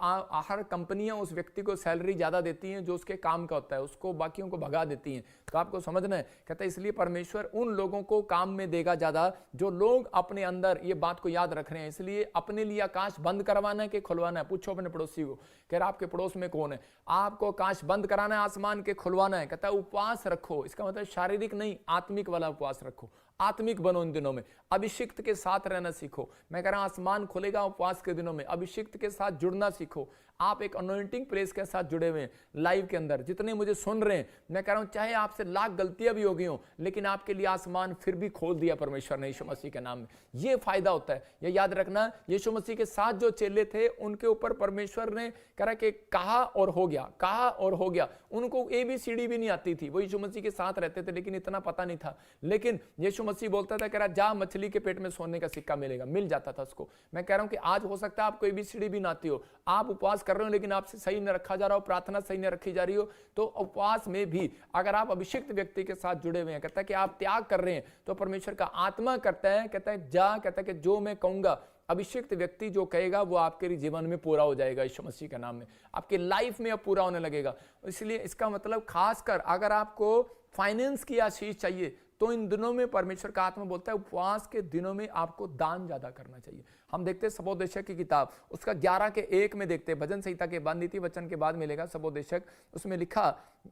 Speaker 1: हर कंपनियां उस व्यक्ति को सैलरी ज़्यादा देती हैं जो उसके काम का होता है, उसको बाकियों को भगा देती हैं। तो आपको समझना है, कहता है इसलिए परमेश्वर उन लोगों को काम में देगा ज़्यादा जो लोग अपने अंदर ये बात को याद रख रहे हैं। इसलिए अपने लिए आकाश बंद करवाना है कि खुलवाना है? पूछो अपने पड़ोसी को, कह रहा आपके पड़ोस में कौन है? आपको आकाश बंद कराना है, आसमान के खुलवाना है। कहता है उपवास रखो, इसका मतलब शारीरिक नहीं, आत्मिक वाला उपवास रखो। आत्मिक बनो इन दिनों में, अभिषिक्त के साथ रहना सीखो। मैं कह रहा हूं आसमान खुलेगा उपवास के दिनों में, अभिषिक्त के साथ जुड़ना सीखो। आप एक अनॉइंटिंग प्लेस के साथ जुड़े हुए हैं लाइव के अंदर। जितने मुझे सुन रहे हैं, मैं कह रहा हूं चाहे आपसे लाख गलतियां भी हो गई हो, लेकिन आपके लिए आसमान फिर भी खोल दिया परमेश्वर ने यीशु मसीह के नाम में। ये फायदा होता है, ये याद रखना। यीशु मसीह के साथ जो चेले थे उनके ऊपर परमेश्वर ने कह रहा कि कहा और हो गया, कहा और हो गया। उनको ABCD भी नहीं आती थी, वो यीशु मसीह के साथ रहते थे लेकिन इतना पता नहीं था। लेकिन यीशु मसीह बोलता था, कह रहा जा मछली के पेट में सोने का सिक्का मिलेगा, मिल जाता था उसको। मैं कह रहा हूं कि आज हो सकता है आपको ABCD भी ना आती हो, आप उपवास कर रहे हो लेकिन आपसे सही न रखा जा रहा हो, प्रार्थना सही न रखी जा रही हो, तो उपवास में भी अगर आप अभिषिक्त व्यक्ति के साथ जुड़े हुए हैं, कहता है कि आप त्याग कर रहे हैं, तो परमेश्वर का आत्मा करता है, कहता है जा, कहता है कि जो मैं कहूंगा, अभिषिक्त व्यक्ति जो कहेगा वो आपके जीवन में पूरा हो जाएगा यीशु मसीह के नाम में, आपके लाइफ में अब पूरा होने लगेगा। इसलिए इसका मतलब खासकर अगर आपको फाइनेंस की आशीष चाहिए तो इन दिनों में परमेश्वर का आत्मा बोलता है उपवास के दिनों में आपको दान ज्यादा करना चाहिए। हम देखते हैं सबोदेशक की किताब उसका 11:1 में देखते हैं, भजन संहिता के बाद, नीति वचन के बाद मिलेगा सबोदेशक, उसमें लिखा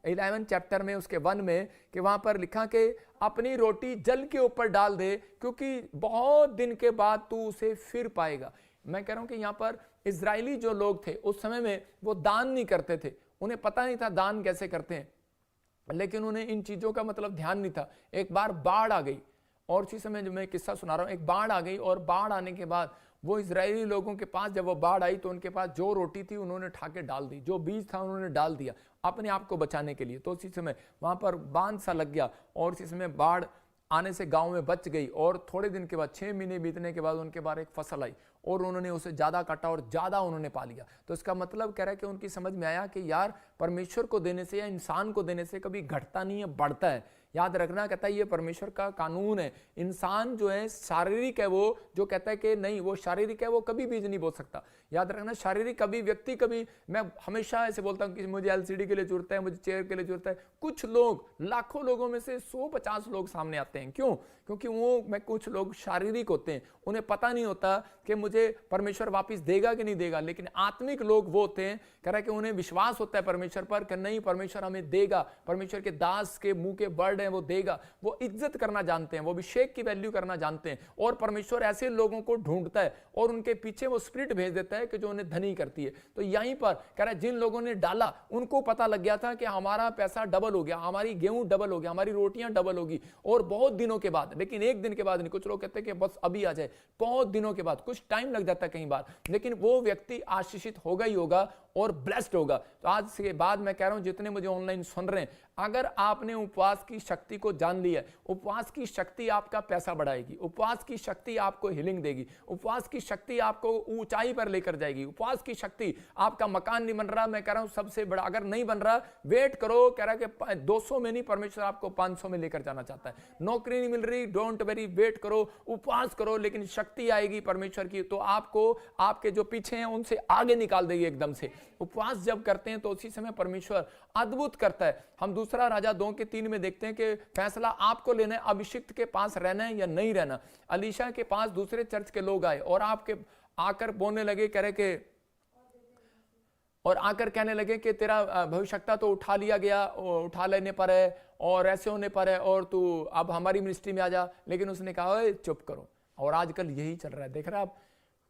Speaker 1: 11 चैप्टर में उसके 1 में कि वहां पर लिखा कि अपनी रोटी जल के ऊपर डाल दे क्योंकि बहुत दिन के बाद तू उसे फिर पाएगा। मैं कह रहा हूं कि यहाँ पर इजरायली जो लोग थे उस समय में वो दान नहीं करते थे, उन्हें पता नहीं था दान कैसे करते हैं, लेकिन उन्हें इन चीजों का मतलब ध्यान नहीं था। एक बार बाढ़ आ गई, और उसी समय जो मैं किस्सा सुना रहा हूं, एक बाढ़ आ गई और बाढ़ आने के बाद वो इजरायली लोगों के पास जब वो बाढ़ आई तो उनके पास जो रोटी थी उन्होंने ठाके डाल दी, जो बीज था उन्होंने डाल दिया अपने आप को बचाने के लिए। तो उसी समय वहां पर बांध सा लग गया और उसी समय बाढ़ आने से गांव में बच गई। और थोड़े दिन के बाद 6 महीने बीतने के बाद उनके बाहर एक फसल आई और उन्होंने उसे ज्यादा काटा और ज्यादा उन्होंने पा लिया। तो इसका मतलब कह रहा है कि उनकी समझ में आया कि यार परमेश्वर को देने से या इंसान को देने से कभी घटता नहीं है, बढ़ता है। याद रखना, कहता है ये परमेश्वर का कानून है। इंसान जो है शारीरिक है, वो जो कहता है कि नहीं वो शारीरिक है, वो कभी बीज नहीं बो सकता। याद रखना, शारीरिक कभी व्यक्ति कभी, मैं हमेशा ऐसे बोलता हूँ कि मुझे LCD के लिए जरूरत है, मुझे चेयर के लिए जरूरत है। कुछ लोग, लाखों लोगों में से 150 लोग सामने आते हैं। क्यों? क्योंकि वो मैं कुछ लोग शारीरिक होते हैं, उन्हें पता नहीं होता कि मुझे परमेश्वर वापस देगा कि नहीं देगा। लेकिन आत्मिक लोग वो होते हैं, कह रहा है कि उन्हें विश्वास होता है परमेश्वर पर कि नहीं परमेश्वर हमें देगा, परमेश्वर के दास के मुंह के वर्ड हैं वो देगा। वो इज्जत करना जानते हैं, वो अभिषेक की वैल्यू करना जानते हैं। और परमेश्वर ऐसे लोगों को ढूंढता है और उनके पीछे वो स्पिरिट भेज देता है कि जो उन्हें धनी करती है। तो यहीं पर कह रहा है जिन लोगों ने डाला उनको पता लग गया था कि हमारा पैसा डबल हो गया, हमारी गेहूं डबल हो गया, हमारी रोटियां डबल होगी। और बहुत दिनों के बाद, लेकिन एक दिन के बाद नहीं, कुछ लोग कहते हैं कि बस अभी आ जाए, बहुत दिनों के बाद, कुछ टाइम लग जाता है कई बार, लेकिन वो व्यक्ति आशीषित होगा ही होगा और ब्लेस्ड होगा। तो आज के बाद मैं कह रहा हूं जितने मुझे ऑनलाइन सुन रहे हैं, अगर आपने उपवास की शक्ति को जान लिया है, उपवास की शक्ति आपका पैसा बढ़ाएगी, उपवास की शक्ति आपको हीलिंग देगी, उपवास की शक्ति आपको ऊंचाई पर लेकर जाएगी, उपवास की शक्ति आपका मकान नहीं बन रहा, मैं कह रहा हूं सबसे बड़ा, अगर नहीं बन रहा वेट करो, कह रहा है कि 200 में नहीं, परमेश्वर आपको 500 में लेकर जाना चाहता है। नौकरी नहीं मिल रही, डोंट वेरी, वेट करो, उपवास करो, लेकिन शक्ति आएगी परमेश्वर की, तो आपको आपके जो पीछे हैं उनसे आगे निकाल देगी एकदम से। उपवास जब करते हैं तो उसी समय परमेश्वर अद्भुत करता है। हम दूसरा राजा 2:3 में देखते हैं कि फैसला आपको लेना है, अभिषिक्त के पास रहना है या नहीं रहना। अलीशा के पास दूसरे चर्च के लोग आए और आपके आकर बोलने लगे, कह रहे कि और आकर कहने लगे कि तेरा भविष्यता तो उठा लिया गया, उठा लेने पर है और ऐसे होने पर है, और तू अब हमारी मिनिस्ट्री में आ जा। लेकिन उसने कहा ओए चुप करो। और आजकल यही चल रहा है, देख रहे हैं आप,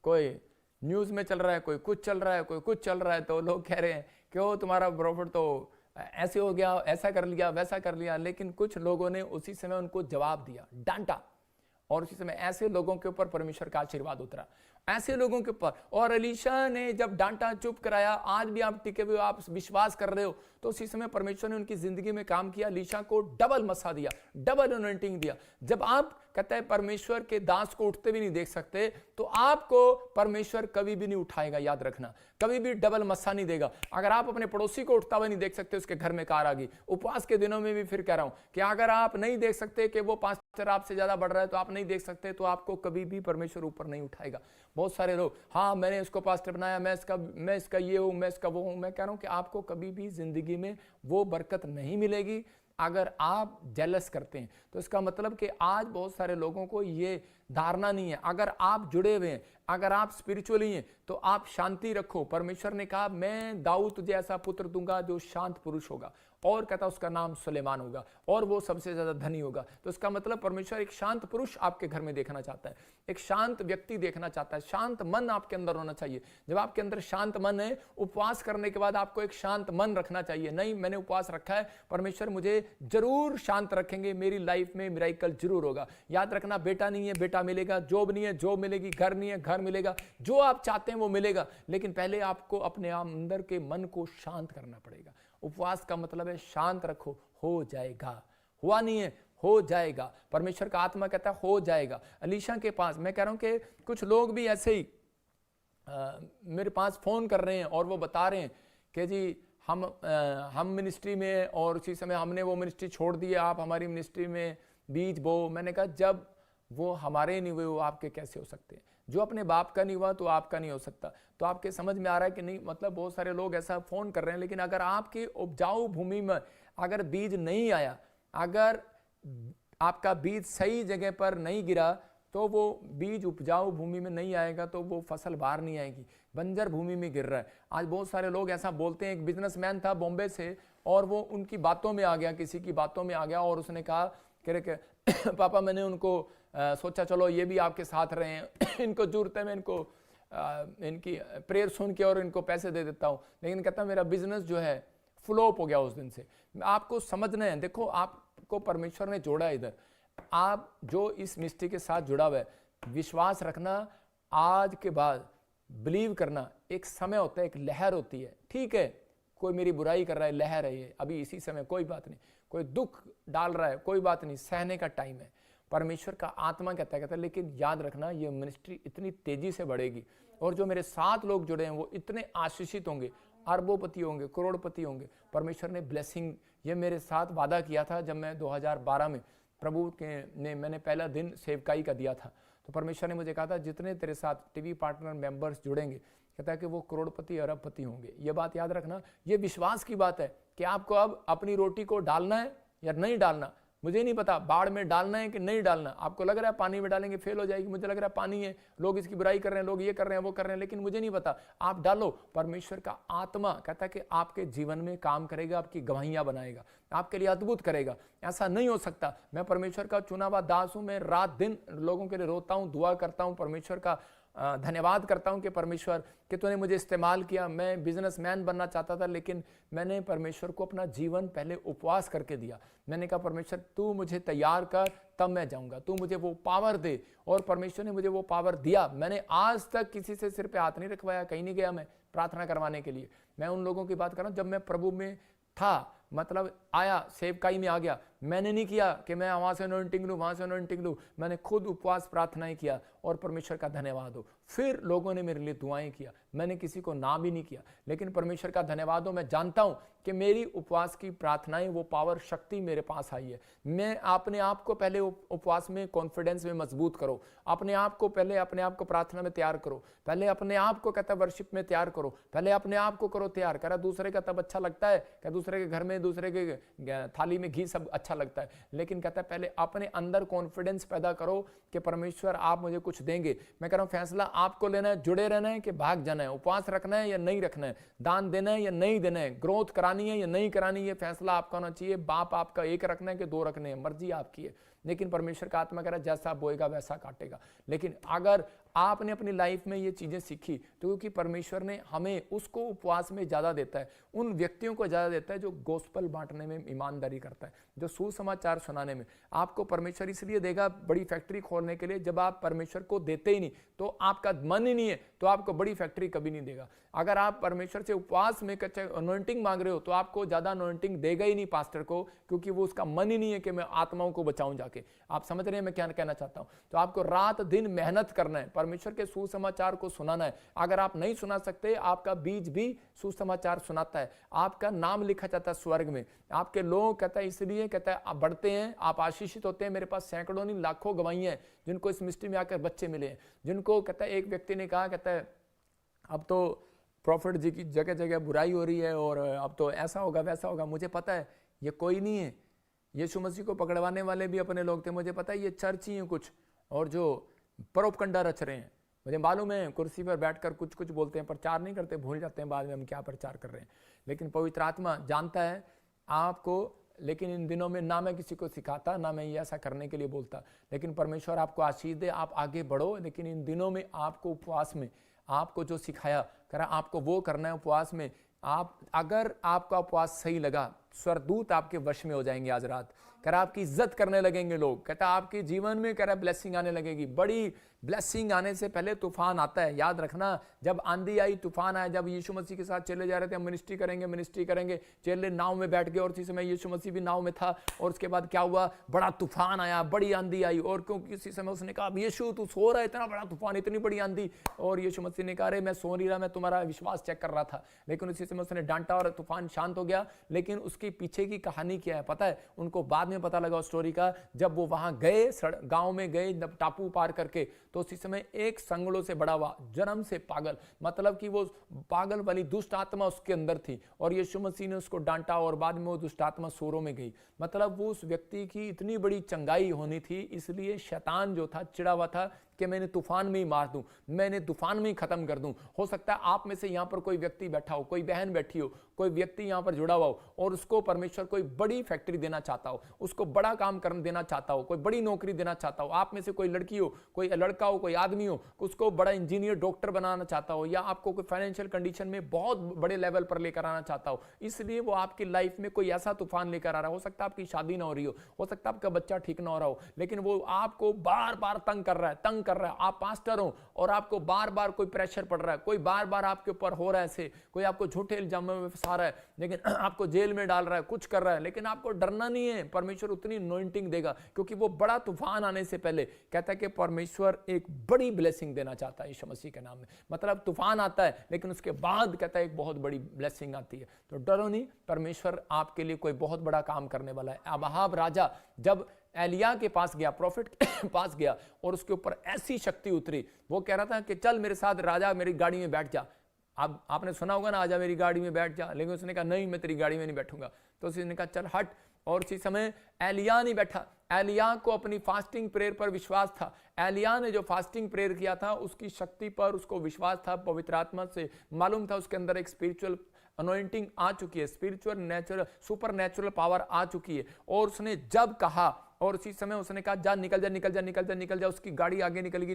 Speaker 1: कोई न्यूज में चल रहा है, कोई कुछ चल रहा है, कोई कुछ चल रहा है, तो लोग कह रहे हैं कि वो तुम्हारा प्रॉफिट तो ऐसे हो गया, ऐसा कर लिया, वैसा कर लिया। लेकिन कुछ लोगों ने उसी समय उनको जवाब दिया, डांटा, और उसी समय ऐसे लोगों के ऊपर परमेश्वर का आशीर्वाद उतरा, ऐसे लोगों के ऊपर। और एलीशा ने जब डांटा, चुप कराया, आज भी आप टिके हुए, आप विश्वास कर रहे हो, तो उसी समय परमेश्वर ने उनकी जिंदगी में काम किया। एलीशा को डबल मसा दिया, डबल अनॉइंटिंग दिया। जब आप कहते हैं परमेश्वर के दास को उठते भी नहीं देख सकते, तो आपको परमेश्वर कभी भी नहीं उठाएगा, याद रखना, कभी भी डबल मसा नहीं देगा। अगर आप अपने पड़ोसी को उठता हुआ नहीं देख सकते, उसके घर में कार आ गई। उपवास के दिनों में भी फिर कह रहा हूं कि अगर आप नहीं देख सकते कि वो पास्टर आपसे ज्यादा बढ़ रहा है, तो आप नहीं देख सकते, तो आपको कभी भी परमेश्वर ऊपर नहीं उठाएगा। बहुत सारे लोग, हाँ मैंने इसको पास्टर बनाया, मैं इसका ये हूं, मैं इसका वो हूं। मैं कह रहा हूं कि आपको कभी भी जिंदगी में वो बरकत नहीं मिलेगी अगर आप जेलस करते हैं। तो इसका मतलब कि आज बहुत सारे लोगों को ये धारणा नहीं है। अगर आप जुड़े हुए हैं, अगर आप स्पिरिचुअली हैं, तो आप शांति रखो। परमेश्वर ने कहा, मैं दाऊद तुझे ऐसा पुत्र दूंगा जो शांत पुरुष होगा, और कहता उसका नाम सुलेमान होगा, और वो सबसे ज्यादा धनी होगा। तो इसका मतलब परमेश्वर एक शांत पुरुष आपके घर में देखना चाहता है, एक शांत व्यक्ति देखना चाहता है। शांत मन आपके अंदर होना चाहिए। जब आपके अंदर शांत मन है, उपवास करने के बाद आपको एक शांत मन रखना चाहिए। नहीं, मैंने उपवास रखा है, परमेश्वर मुझे जरूर शांत रखेंगे, मेरी लाइफ में मिरेकल जरूर होगा। याद रखना, बेटा नहीं है बेटा मिलेगा, जॉब नहीं है जॉब मिलेगी, घर नहीं है घर मिलेगा, जो आप चाहते हैं वो मिलेगा। लेकिन पहले आपको अपने अंदर के मन को शांत करना पड़ेगा। उपवास का मतलब है शांत रखो, हो जाएगा। हुआ नहीं है, हो जाएगा। परमेश्वर का आत्मा कहता है हो जाएगा। एलीशा के पास, मैं कह रहा हूं कि कुछ लोग भी ऐसे ही मेरे पास फोन कर रहे हैं और वो बता रहे हैं कि जी हम मिनिस्ट्री में, और उसी समय हमने वो मिनिस्ट्री छोड़ दी है, आप हमारी मिनिस्ट्री में बीज बो। मैंने कहा जब वो हमारे नहीं हुए, वो आपके कैसे हो सकते हैं? जो अपने बाप का नहीं हुआ तो आपका नहीं हो सकता। तो आपके समझ में आ रहा है कि नहीं? मतलब बहुत सारे लोग ऐसा फोन कर रहे हैं, लेकिन अगर आपकी उपजाऊ भूमि में अगर बीज नहीं आया, अगर आपका बीज सही जगह पर नहीं गिरा, तो वो बीज उपजाऊ भूमि में नहीं आएगा, तो वो फसल बाहर नहीं आएगी, बंजर भूमि में गिर रहा है। आज बहुत सारे लोग ऐसा बोलते हैं। एक बिजनेसमैन था बॉम्बे से, और वो उनकी बातों में आ गया, किसी की बातों में आ गया, और उसने कहा कि पापा मैंने उनको सोचा चलो ये भी आपके साथ रहे हैं, इनको जरूरत है, मैं इनको इनकी प्रेयर सुन के और इनको पैसे दे देता हूँ। लेकिन कहता मेरा बिजनेस जो है फ्लॉप हो गया उस दिन से। आपको समझना है, देखो आपको परमेश्वर ने जोड़ा है इधर, आप जो इस मिस्ट्री के साथ जुड़ा हुआ है, विश्वास रखना, आज के बाद बिलीव करना। एक समय होता है, एक लहर होती है, ठीक है, कोई मेरी बुराई कर रहा है, लहर है ये, अभी इसी समय कोई बात नहीं, कोई दुख डाल रहा है, कोई बात नहीं, सहने का टाइम है। परमेश्वर का आत्मा कहता है लेकिन याद रखना ये मिनिस्ट्री इतनी तेजी से बढ़ेगी, और जो मेरे साथ लोग जुड़े हैं वो इतने आशीषित होंगे, अरबोपति होंगे, करोड़पति होंगे। परमेश्वर ने ब्लेसिंग, ये मेरे साथ वादा किया था जब मैं 2012 में प्रभु के ने मैंने पहला दिन सेवकाई का दिया था। तो परमेश्वर ने मुझे कहा था जितने तेरे साथ टीवी पार्टनर मेंबर्स जुड़ेंगे, कहता है कि वो करोड़पति अरबपति होंगे। ये बात याद रखना, ये विश्वास की बात है कि आपको अब अपनी रोटी को डालना है या नहीं डालना। मुझे नहीं पता बाढ़ में डालना है कि नहीं डालना। आपको लग रहा है पानी में डालेंगे फेल हो जाएगी, मुझे लग रहा है पानी है, लोग इसकी बुराई कर रहे हैं, लोग ये कर रहे हैं वो कर रहे हैं, लेकिन मुझे नहीं पता। आप डालो, परमेश्वर का आत्मा कहता है कि आपके जीवन में काम करेगा, आपकी गवाहियां बनाएगा, आपके लिए अद्भुत करेगा। ऐसा नहीं हो सकता। मैं परमेश्वर का चुना हुआ दास हूं, मैं रात दिन लोगों के लिए रोता हूं, दुआ करता हूं, परमेश्वर का धन्यवाद करता हूं कि परमेश्वर कि तूने मुझे इस्तेमाल किया। मैं बिजनेसमैन बनना चाहता था, लेकिन मैंने परमेश्वर को अपना जीवन पहले उपवास करके दिया। मैंने कहा परमेश्वर तू मुझे तैयार कर, तब मैं जाऊंगा, तू मुझे वो पावर दे। और परमेश्वर ने मुझे वो पावर दिया। मैंने आज तक किसी से सिर पे हाथ नहीं रखवाया, कहीं नहीं गया मैं प्रार्थना करवाने के लिए। मैं उन लोगों की बात कर रहा हूं जब मैं प्रभु में था, मतलब आया, सेवकाई में आ गया, मैंने नहीं किया कि मैं वहां से अनॉइंटिंग लूं, वहां से अनॉइंटिंग लूं। मैंने खुद उपवास प्रार्थनाएं किया, और परमेश्वर का धन्यवाद हो। फिर लोगों ने मेरे लिए दुआएं किया, मैंने किसी को ना भी नहीं किया, लेकिन परमेश्वर का धन्यवाद हो। मैं जानता हूं कि मेरी उपवास की प्रार्थनाएं, वो पावर शक्ति मेरे पास आई है। मैं अपने आप को पहले उपवास में, कॉन्फिडेंस में मजबूत करो। अपने आप को पहले, अपने आप को प्रार्थना में तैयार करो, पहले अपने आप को कहता है वर्शिप में तैयार करो, पहले अपने आप को करो तैयार। करा दूसरे का तब अच्छा लगता है, क्या दूसरे के घर में, दूसरे के थाली में घी सब अच्छा लगता है, लेकिन कहता है पहले अपने अंदर कॉन्फिडेंस पैदा करो कि परमेश्वर आप मुझे कुछ देंगे। मैं कह रहा हूं फैसला आपको लेना है, जुड़े रहना है कि भाग जाना है, उपवास रखना है या नहीं रखना है, दान देना है या नहीं देना है, ग्रोथ करानी है या नहीं करानी है, फैसला आपका होना चाहिए। बाप आपका एक रखना है कि दो रखने हैं, मर्जी आपकी है। लेकिन परमेश्वर का आत्मा कह रहा है जैसा बोएगा वैसा काटेगा। लेकिन अगर आपने अपनी लाइफ में ये चीज़ें सीखी तो क्योंकि परमेश्वर ने हमें उसको उपवास में ज़्यादा देता है, उन व्यक्तियों को ज़्यादा देता है जो गोस्पल बांटने में ईमानदारी करता है, जो सुसमाचार सुनाने में। आपको परमेश्वर इसलिए देगा बड़ी फैक्ट्री खोलने के लिए, जब आप परमेश्वर को देते ही नहीं तो आपका मन ही नहीं है तो आपको बड़ी फैक्ट्री कभी नहीं देगा। अगर आप परमेश्वर से उपवास में अनॉइंटिंग मांग रहे हो तो आपको ज़्यादा अनॉइंटिंग देगा ही नहीं पास्टर को, क्योंकि वो उसका मन ही नहीं है कि मैं आत्माओं को बचाऊं जाके। आप समझ रहे हैं मैं क्या कहना चाहता हूं? तो आपको रात दिन मेहनत करना है, परमेश्वर के सुसमाचार को सुनाना है। अगर आप नहीं सुना सकते, आपका बीज भी सुसमाचार सुनाता है, आपका नाम लिखा जाता है स्वर्ग में। आपके लोग कहता है इसलिए कहता है आप बढ़ते हैं, आप आशीषित होते हैं। मेरे पास सैकड़ों नहीं लाखों गवाहियां हैं जिनको इस मिस्ट्री में आकर बच्चे मिले हैं, जिनको कहता है एक व्यक्ति ने कहा कहता है अब तो प्रॉफिट जी की जगह जगह बुराई हो रही है और अब तो ऐसा होगा वैसा होगा। मुझे पता है ये कोई नहीं है, यीशु मसीह को पकड़वाने वाले भी अपने लोग थे। मुझे पता है ये चर्च ही है कुछ, और जो परोपकंडा रच रहे हैं। मुझे मालूम है कुर्सी पर बैठकर कुछ कुछ बोलते हैं, प्रचार नहीं करते, भूल जाते हैं बाद में हम क्या प्रचार कर रहे हैं। लेकिन पवित्र आत्मा जानता है आपको। लेकिन इन दिनों में ना मैं किसी को सिखाता, ना मैं ये ऐसा करने के लिए बोलता, लेकिन परमेश्वर आपको आशीष दे, आप आगे बढ़ो। लेकिन इन दिनों में आपको उपवास में आपको जो सिखाया करा आपको वो करना है। उपवास में आप अगर आपका उपवास सही लगा, स्वर्गदूत आपके वश में हो जाएंगे। आज रात कह आपकी इज्जत करने लगेंगे लोग। कहता आपके जीवन में कह ब्लेसिंग आने लगेगी। बड़ी ब्लेसिंग आने से पहले तूफान आता है, याद रखना। जब आंधी आई, तूफान आया, जब यीशु मसीह के साथ चले जा रहे थे, हम मिनिस्ट्री करेंगे, चेले नाव में बैठ गए और इसी समय यीशु मसीह भी नाव में था। और उसके बाद क्या हुआ, बड़ा तूफान आया, बड़ी आंधी आई। और क्योंकि इसी समय उसने कहा यीशु तू सो रहा है, इतना बड़ा तूफान, इतनी बड़ी आंधी। और यीशु मसीह ने कहा अरे मैं सो नहीं रहा, मैं तुम्हारा विश्वास चेक कर रहा था। लेकिन उसी समय उसने डांटा और तूफान शांत हो गया। लेकिन उसके पीछे की कहानी क्या है पता है? उनको बाद में पता लगा उस स्टोरी का। जब वो वहां गए, गांव में गए, टापू पार करके, तो उसी समय एक संगड़ों से बड़ा हुआ, जन्म से पागल, मतलब कि वो पागल वाली दुष्ट आत्मा उसके अंदर थी। और यीशु मसीह ने उसको डांटा और बाद में वो दुष्ट आत्मा सूरों में गई। मतलब वो उस व्यक्ति की इतनी बड़ी चंगाई होनी थी, इसलिए शैतान जो था चिड़ा हुआ था कि मैंने तूफान में ही मार दूं, मैंने तूफान में ही खत्म कर दूं। हो सकता है आप में से यहां पर कोई व्यक्ति बैठा हो, कोई बहन बैठी हो, कोई व्यक्ति यहां पर जुड़ा हुआ हो और उसको परमेश्वर कोई बड़ी फैक्ट्री देना चाहता हो, उसको बड़ा काम करने देना चाहता हो, कोई बड़ी नौकरी देना चाहता हो। आप में से कोई लड़की हो, कोई लड़का हो, कोई आदमी हो, उसको बड़ा इंजीनियर डॉक्टर बनाना चाहता हो, या आपको कोई फाइनेंशियल कंडीशन में बहुत बड़े लेवल पर लेकर आना चाहता हो। इसलिए वो आपकी लाइफ में कोई ऐसा तूफान लेकर आ रहा हो सकता है आपकी शादी ना हो रही हो सकता है आपका बच्चा ठीक ना हो रहा हो, लेकिन वो आपको बार बार तंग कर रहा है। आप पास्टर हो और आपको बार बार कोई प्रेशर पड़ रहा है, कोई बार बार आपके ऊपर हो रहा है ऐसे, कोई आपको झूठे इल्जामों में फंसा रहा है, लेकिन आपको जेल में डाल रहा है, कुछ कर रहा है, लेकिन आपको डरना नहीं है। परमेश्वर उतनी अनॉइंटिंग देगा, क्योंकि वो बड़ा तूफान आने से पहले कहता है कि परमेश्वर एक बड़ी ब्लेसिंग देना चाहता है यीशु मसीह के नाम में। मतलब तूफान आता है लेकिन उसके बाद कहता है एक बहुत बड़ी ब्लेसिंग आती है। तो डरो नहीं, परमेश्वर आपके लिए कोई बहुत बड़ा काम करने वाला है। अहाब राजा जब एलिया के पास गया, प्रॉफिट के पास गया, और उसके ऊपर ऐसी शक्ति उतरी, वो कह रहा था कि चल मेरे साथ राजा, मेरी गाड़ी में बैठ जा। अब आपने सुना होगा ना, आजा मेरी गाड़ी में बैठ जा, लेकिन उसने कहा नहीं मैं तेरी गाड़ी में नहीं बैठूंगा। तो उसने कहा चल हट। और उसी समय एलिया नहीं बैठा। एलिया को अपनी फास्टिंग प्रेयर पर विश्वास था। एलिया ने जो फास्टिंग प्रेयर किया था उसकी शक्ति पर उसको विश्वास था, पवित्र आत्मा से मालूम था उसके अंदर एक स्पिरिचुअल अनॉइंटिंग आ चुकी है, spiritual natural super natural power आ चुकी है। और उसने जब कहा, और उसी समय उसने कहा जा निकल जा। उसकी गाड़ी आगे निकलेगी,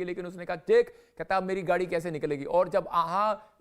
Speaker 1: लेकिन उसने कहा देख, कहता मेरी गाड़ी कैसे निकलेगी। और जब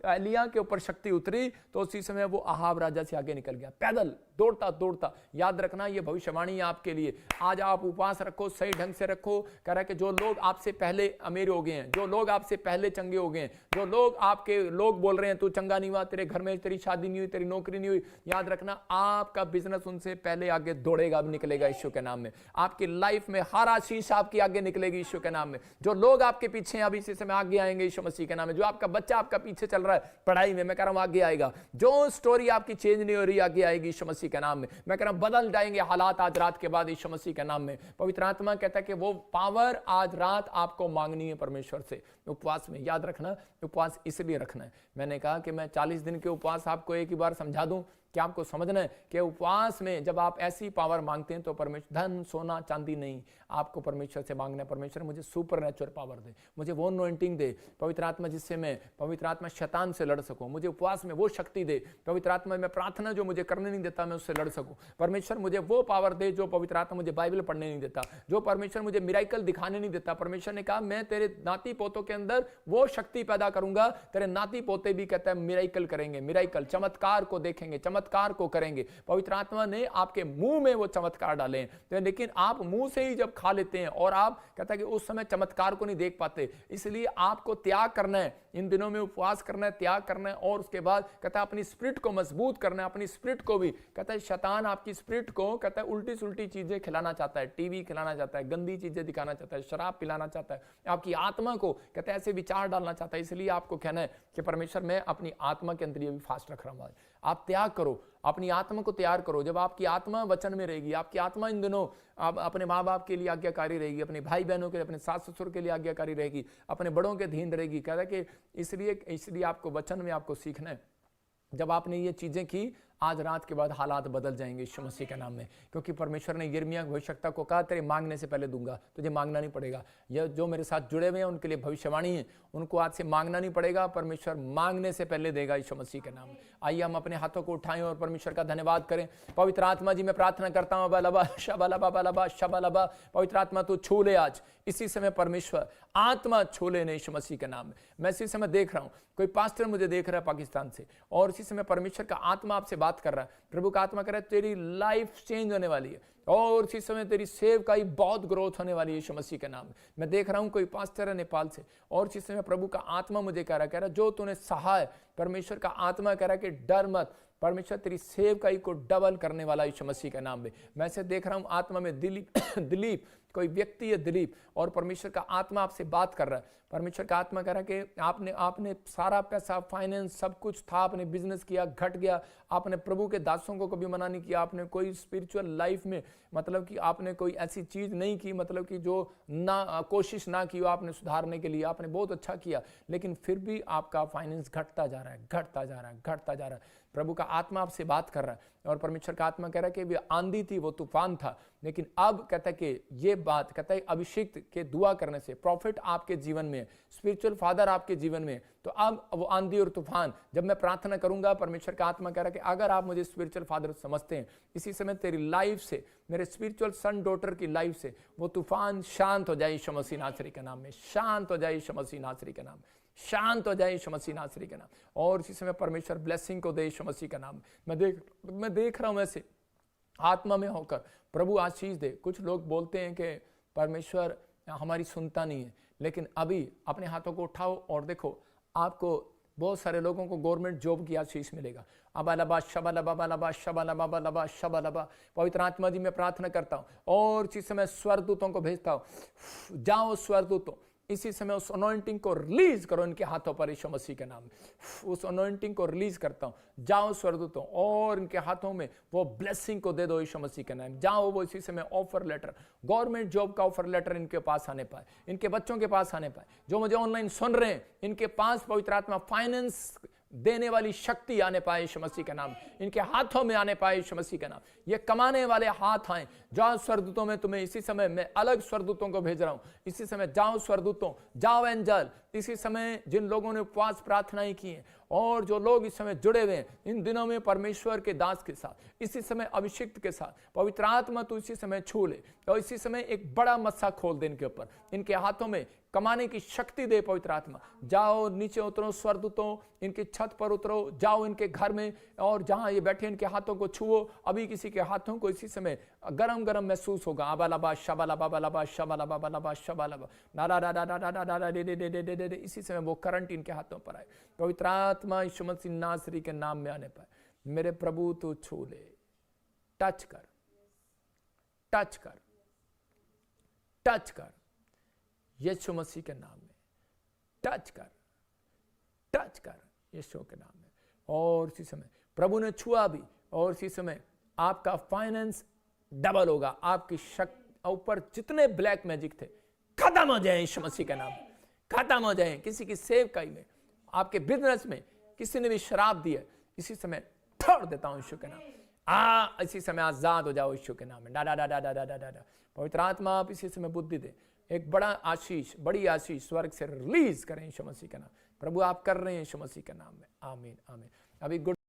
Speaker 1: एलिया के ऊपर शक्ति उतरी तो उसी समय वो अहाब राजा से आगे निकल गया, पैदल दौड़ता। याद रखना ये भविष्यवाणी है आपके लिए। आज आप उपवास रखो, सही ढंग से रखो। कह रहा है कि जो लोग आपसे पहले अमीर हो गए हैं, जो लोग आपसे पहले चंगे हो गए हैं, जो लोग आपके लोग बोल रहे हैं तू चंगा नहीं हुआ, तेरे घर में तेरी शादी नहीं हुई, तेरी नौकरी नहीं हुई, याद रखना आपका बिजनेस उनसे पहले आगे दौड़ेगा, निकलेगा यीशु के नाम में। आपकी लाइफ में हर आशीष आपकी आगे निकलेगी यीशु के नाम में। जो लोग आपके पीछे हैं अभी इसी समय आगे आएंगे यीशु मसीह के नाम में। जो आपका बच्चा आपका पीछे चल रहा है पढ़ाई में, मैं कह रहा हूं आगे आएगा। जो स्टोरी आपकी चेंज नहीं हो रही आगे आएगी यीशु मसीह के नाम में। मैं कह रहा हूं बदल जाएंगे हालात आज रात के बाद यीशु मसीह के नाम में। पवित्र आत्मा कहता है कि वो पावर आज रात आपको मांगनी है परमेश्वर से उपवास में। याद रखना उपवास इसलिए रखना है। मैंने कहा कि मैं 40 दिन के उपवास आपको एक ही बार समझा दूं, क्या आपको समझना है कि उपवास में जब आप ऐसी पावर मांगते हैं तो परमेश्वर, धन सोना चांदी नहीं, आपको परमेश्वर से मांगना है, परमेश्वर मुझे सुपर नेचुरल पावर दे, मुझे वो अनॉइंटिंग दे पवित्र आत्मा, जिससे मैं पवित्र आत्मा शैतान से लड़ सकूं, मुझे उपवास में वो शक्ति दे पवित्र आत्मा, मैं प्रार्थना जो मुझे करने नहीं देता मैं उससे लड़ सकूं, परमेश्वर मुझे वो पावर दे जो पवित्र आत्मा मुझे बाइबल पढ़ने नहीं देता, जो परमेश्वर मुझे मिराइकल दिखाने नहीं देता। परमेश्वर ने कहा मैं तेरे नाती पोतों के अंदर वो शक्ति पैदा करूंगा, तेरे नाती पोते भी कहता है मिराइकल करेंगे, मिराइकल चमत्कार को देखेंगे, चमत्कार को करेंगे। पवित्र आत्मा ने आपके मुंह में वो चमत्कार डाले हैं, तो लेकिन आप मुंह से ही जब खा लेते हैं और आप कहता है कि उस समय चमत्कार को नहीं देख पाते, इसलिए आपको त्याग करना है, इन दिनों में उपवास करना है, त्याग करना है, और उसके बाद कहता है अपनी स्पिरिट को मजबूत करना है, अपनी स्पिरिट को भी कहता है शैतान आपकी स्पिरिट को कहता है उल्टी सुल्टी चीजें खिलाना चाहता है, टीवी खिलाना चाहता है, गंदी चीजें दिखाना चाहता है, शराब पिलाना चाहता है, आपकी आत्मा को कहता है ऐसे विचार डालना चाहता है। इसलिए आपको कहना है कि परमेश्वर मैं अपनी आत्मा के अंदर ये भी फास्ट रख रहा हूं। आप त्याग करो, अपनी आत्मा को तैयार करो। जब आपकी आत्मा वचन में रहेगी, आपकी आत्मा इन दिनों आप अपने माँ बाप के लिए आज्ञाकारी रहेगी, अपने भाई बहनों के लिए, अपने सास ससुर के लिए आज्ञाकारी रहेगी, अपने बड़ों के अधीन रहेगी। कहता है कि इसलिए आपको वचन में आपको सीखना है। जब आपने ये चीजें की, आज रात के बाद हालात बदल जाएंगे यीशु मसीह के नाम में, क्योंकि परमेश्वर ने यिर्मयाह भविष्यवक्ता को कहा तेरे मांगने से पहले दूंगा, तुझे मांगना नहीं पड़ेगा। यह जो मेरे साथ जुड़े हुए हैं उनके लिए भविष्यवाणी है, उनको आज से मांगना नहीं पड़ेगा, परमेश्वर मांगने से पहले देगा यीशु मसीह के नाम में। आइए हम अपने हाथों को उठाएं और परमेश्वर का धन्यवाद करें। पवित्र आत्मा जी मैं प्रार्थना करता हूँ, बलबा शबलबा बलबा शबलबा, पवित्र आत्मा तू छू ले आज इसी समय, परमेश्वर आत्मा छू लेने यीशु मसीह के नाम में। मैं इसी समय देख रहा हूँ कोई पास्टर मुझे देख रहा है पाकिस्तान से, और इसी समय परमेश्वर का आत्मा आपसे बात कर रहा है, प्रभु का आत्मा कह रहा है तेरी लाइफ चेंज होने वाली है, और इसी समय तेरी सेवकाई बहुत ग्रोथ होने वाली है यीशु मसीह के नाम में। मैं देख रहा हूं कोई पास्टर है नेपाल से, और इसी समय प्रभु का आत्मा मुझे कह रहा है जो तूने सहा है, परमेश्वर का आत्मा कह रहा है कि डर मत, परमेश्वर तेरी सेवकाई को डबल करने वाला यीशु मसीह के नाम में। मैं से देख रहा हूं आत्मा में दिलीप कोई व्यक्ति है दिलीप, और परमेश्वर का आत्मा आपसे बात कर रहा है। परमेश्वर का आत्मा कह रहा है कि आपने सारा पैसा, फाइनेंस, सब कुछ था, आपने बिजनेस किया, घट गया, आपने प्रभु के दासों को कभी मना नहीं किया, आपने कोई स्पिरिचुअल लाइफ में मतलब कि आपने कोई ऐसी चीज नहीं की, मतलब कि जो ना कोशिश ना की हो आपने सुधारने के लिए, आपने बहुत अच्छा किया, लेकिन फिर भी आपका फाइनेंस घटता जा रहा है, घटता जा रहा है, घटता जा रहा है। प्रभु का आत्मा आपसे बात कर रहा है, और परमेश्वर का आत्मा कह रहा है कि वो आंधी थी, वो तूफान था, लेकिन अब कहता है कि ये बात कहता है अभिषेक के दुआ करने से, प्रॉफिट आपके जीवन में, स्पिरिचुअल फादर आपके जीवन में, तो अब वो आंधी और तूफान जब मैं प्रार्थना करूंगा, परमेश्वर का आत्मा कह रहा है कि अगर आप मुझे स्पिरिचुअल फादर समझते हैं, इसी समय तेरी लाइफ से, मेरे स्पिरिचुअल सन डॉटर की लाइफ से वो तूफान शांत हो जाए यीशु मसीह नासरी के नाम में, शांत हो जाए यीशु मसीह नासरी के नाम में, शांत हो जाए यीशु मसीह नासरी के नाम। और इसी समय परमेश्वर ब्लेसिंग को दे यीशु मसीह का नाम। मैं देख रहा हूं ऐसे आत्मा में होकर, प्रभु आशीष दे। कुछ लोग बोलते हैं कि परमेश्वर हमारी सुनता नहीं है, लेकिन अभी अपने हाथों को उठाओ और देखो, आपको बहुत सारे लोगों को गवर्नमेंट जॉब की आशीष मिलेगा। अबालबा शबलबा बलबा शबलबा बलबा शबलबा। पवित्र आत्मा जी मैं प्रार्थना करता हूँ, और इसी समय स्वर्गदूतों को भेजता हूँ, जाओ स्वर्गदूतों, इसी समय उस अनॉइंटिंग को रिलीज करो इनके हाथों पर यीशु मसीह के नाम। उस अनॉइंटिंग को रिलीज करता हूं, जाओ स्वर्गदूतों, और इनके हाथों में वो ब्लेसिंग को दे दो यीशु मसीह के नाम। जाओ वो इसी समय ऑफर लेटर, गवर्नमेंट जॉब का ऑफर लेटर इनके पास आने पाए, इनके बच्चों के पास आने पाए, जो मुझे ऑनलाइन सुन रहे हैं इनके पास पवित्र आत्मा फाइनेंस देने वाली शक्ति आने पाए यीशु मसीह के नाम, इनके हाथों में आने पाए यीशु मसीह के नाम। ये कमाने वाले हाथ आए। जाओ स्वर्गदूतों में, तुम्हें इसी समय मैं अलग स्वर्गदूतों को भेज रहा हूं। इसी समय जाओ स्वर्गदूतों, जाओ एंजल। इसी समय जिन लोगों ने उपवास प्रार्थनाएं की हैं, और जो लोग इस समय जुड़े हुए हैं इन दिनों में परमेश्वर के दास के साथ, इसी समय अभिषिक्त के साथ, पवित्र आत्मा तू इसी समय छू ले, और इसी समय एक बड़ा मस्सा खोल दे इनके ऊपर, इनके हाथों में कमाने की शक्ति दे पवित्र आत्मा। जाओ नीचे उतरो स्वर्गदूतों, इनकी छत पर उतरो, जाओ इनके घर में, और जहां ये बैठे इनके हाथों को छुओ। अभी किसी के हाथों को इसी समय गरम गरम महसूस होगा। अबालबा शबालबा बलबा शबालबा बलबा शबालबा नारा डा डा डा डा डा डा day day day day day. इसी समय वो करंट इनके हाथों पर आए। पवित्र आत्मा यीशु मसीह नासरी के नाम में आने पाए। मेरे प्रभु तू छू ले, टच कर, टच कर, टच कर यीशु मसीह के नाम में, टच कर, टच कर यीशु के नाम में। और इसी समय प्रभु ने छुआ भी, और इसी समय आपका फाइनेंस डबल होगा। आपकी शक्ति ऊपर जितने ब्लैक मैजिक थे खत्म हो जाए यीशु मसीह के नाम में, खत्म हो जाए। किसी की सेवकाई में, आपके बिजनेस में किसी ने भी शराब दी है, इसी समय तोड़ देता हूँ यीशु के नाम। इसी समय आजाद हो जाओ यीशु के नाम में। डा डा डा डा डा डा डा डा। पवित्र आत्मा आप इसी समय बुद्धि दे, एक बड़ा आशीष, बड़ी आशीष स्वर्ग से रिलीज करें यीशु मसीह के नाम। प्रभु आप कर रहे हैं यीशु मसीह के नाम में। आमीन आमीन। अभी गुड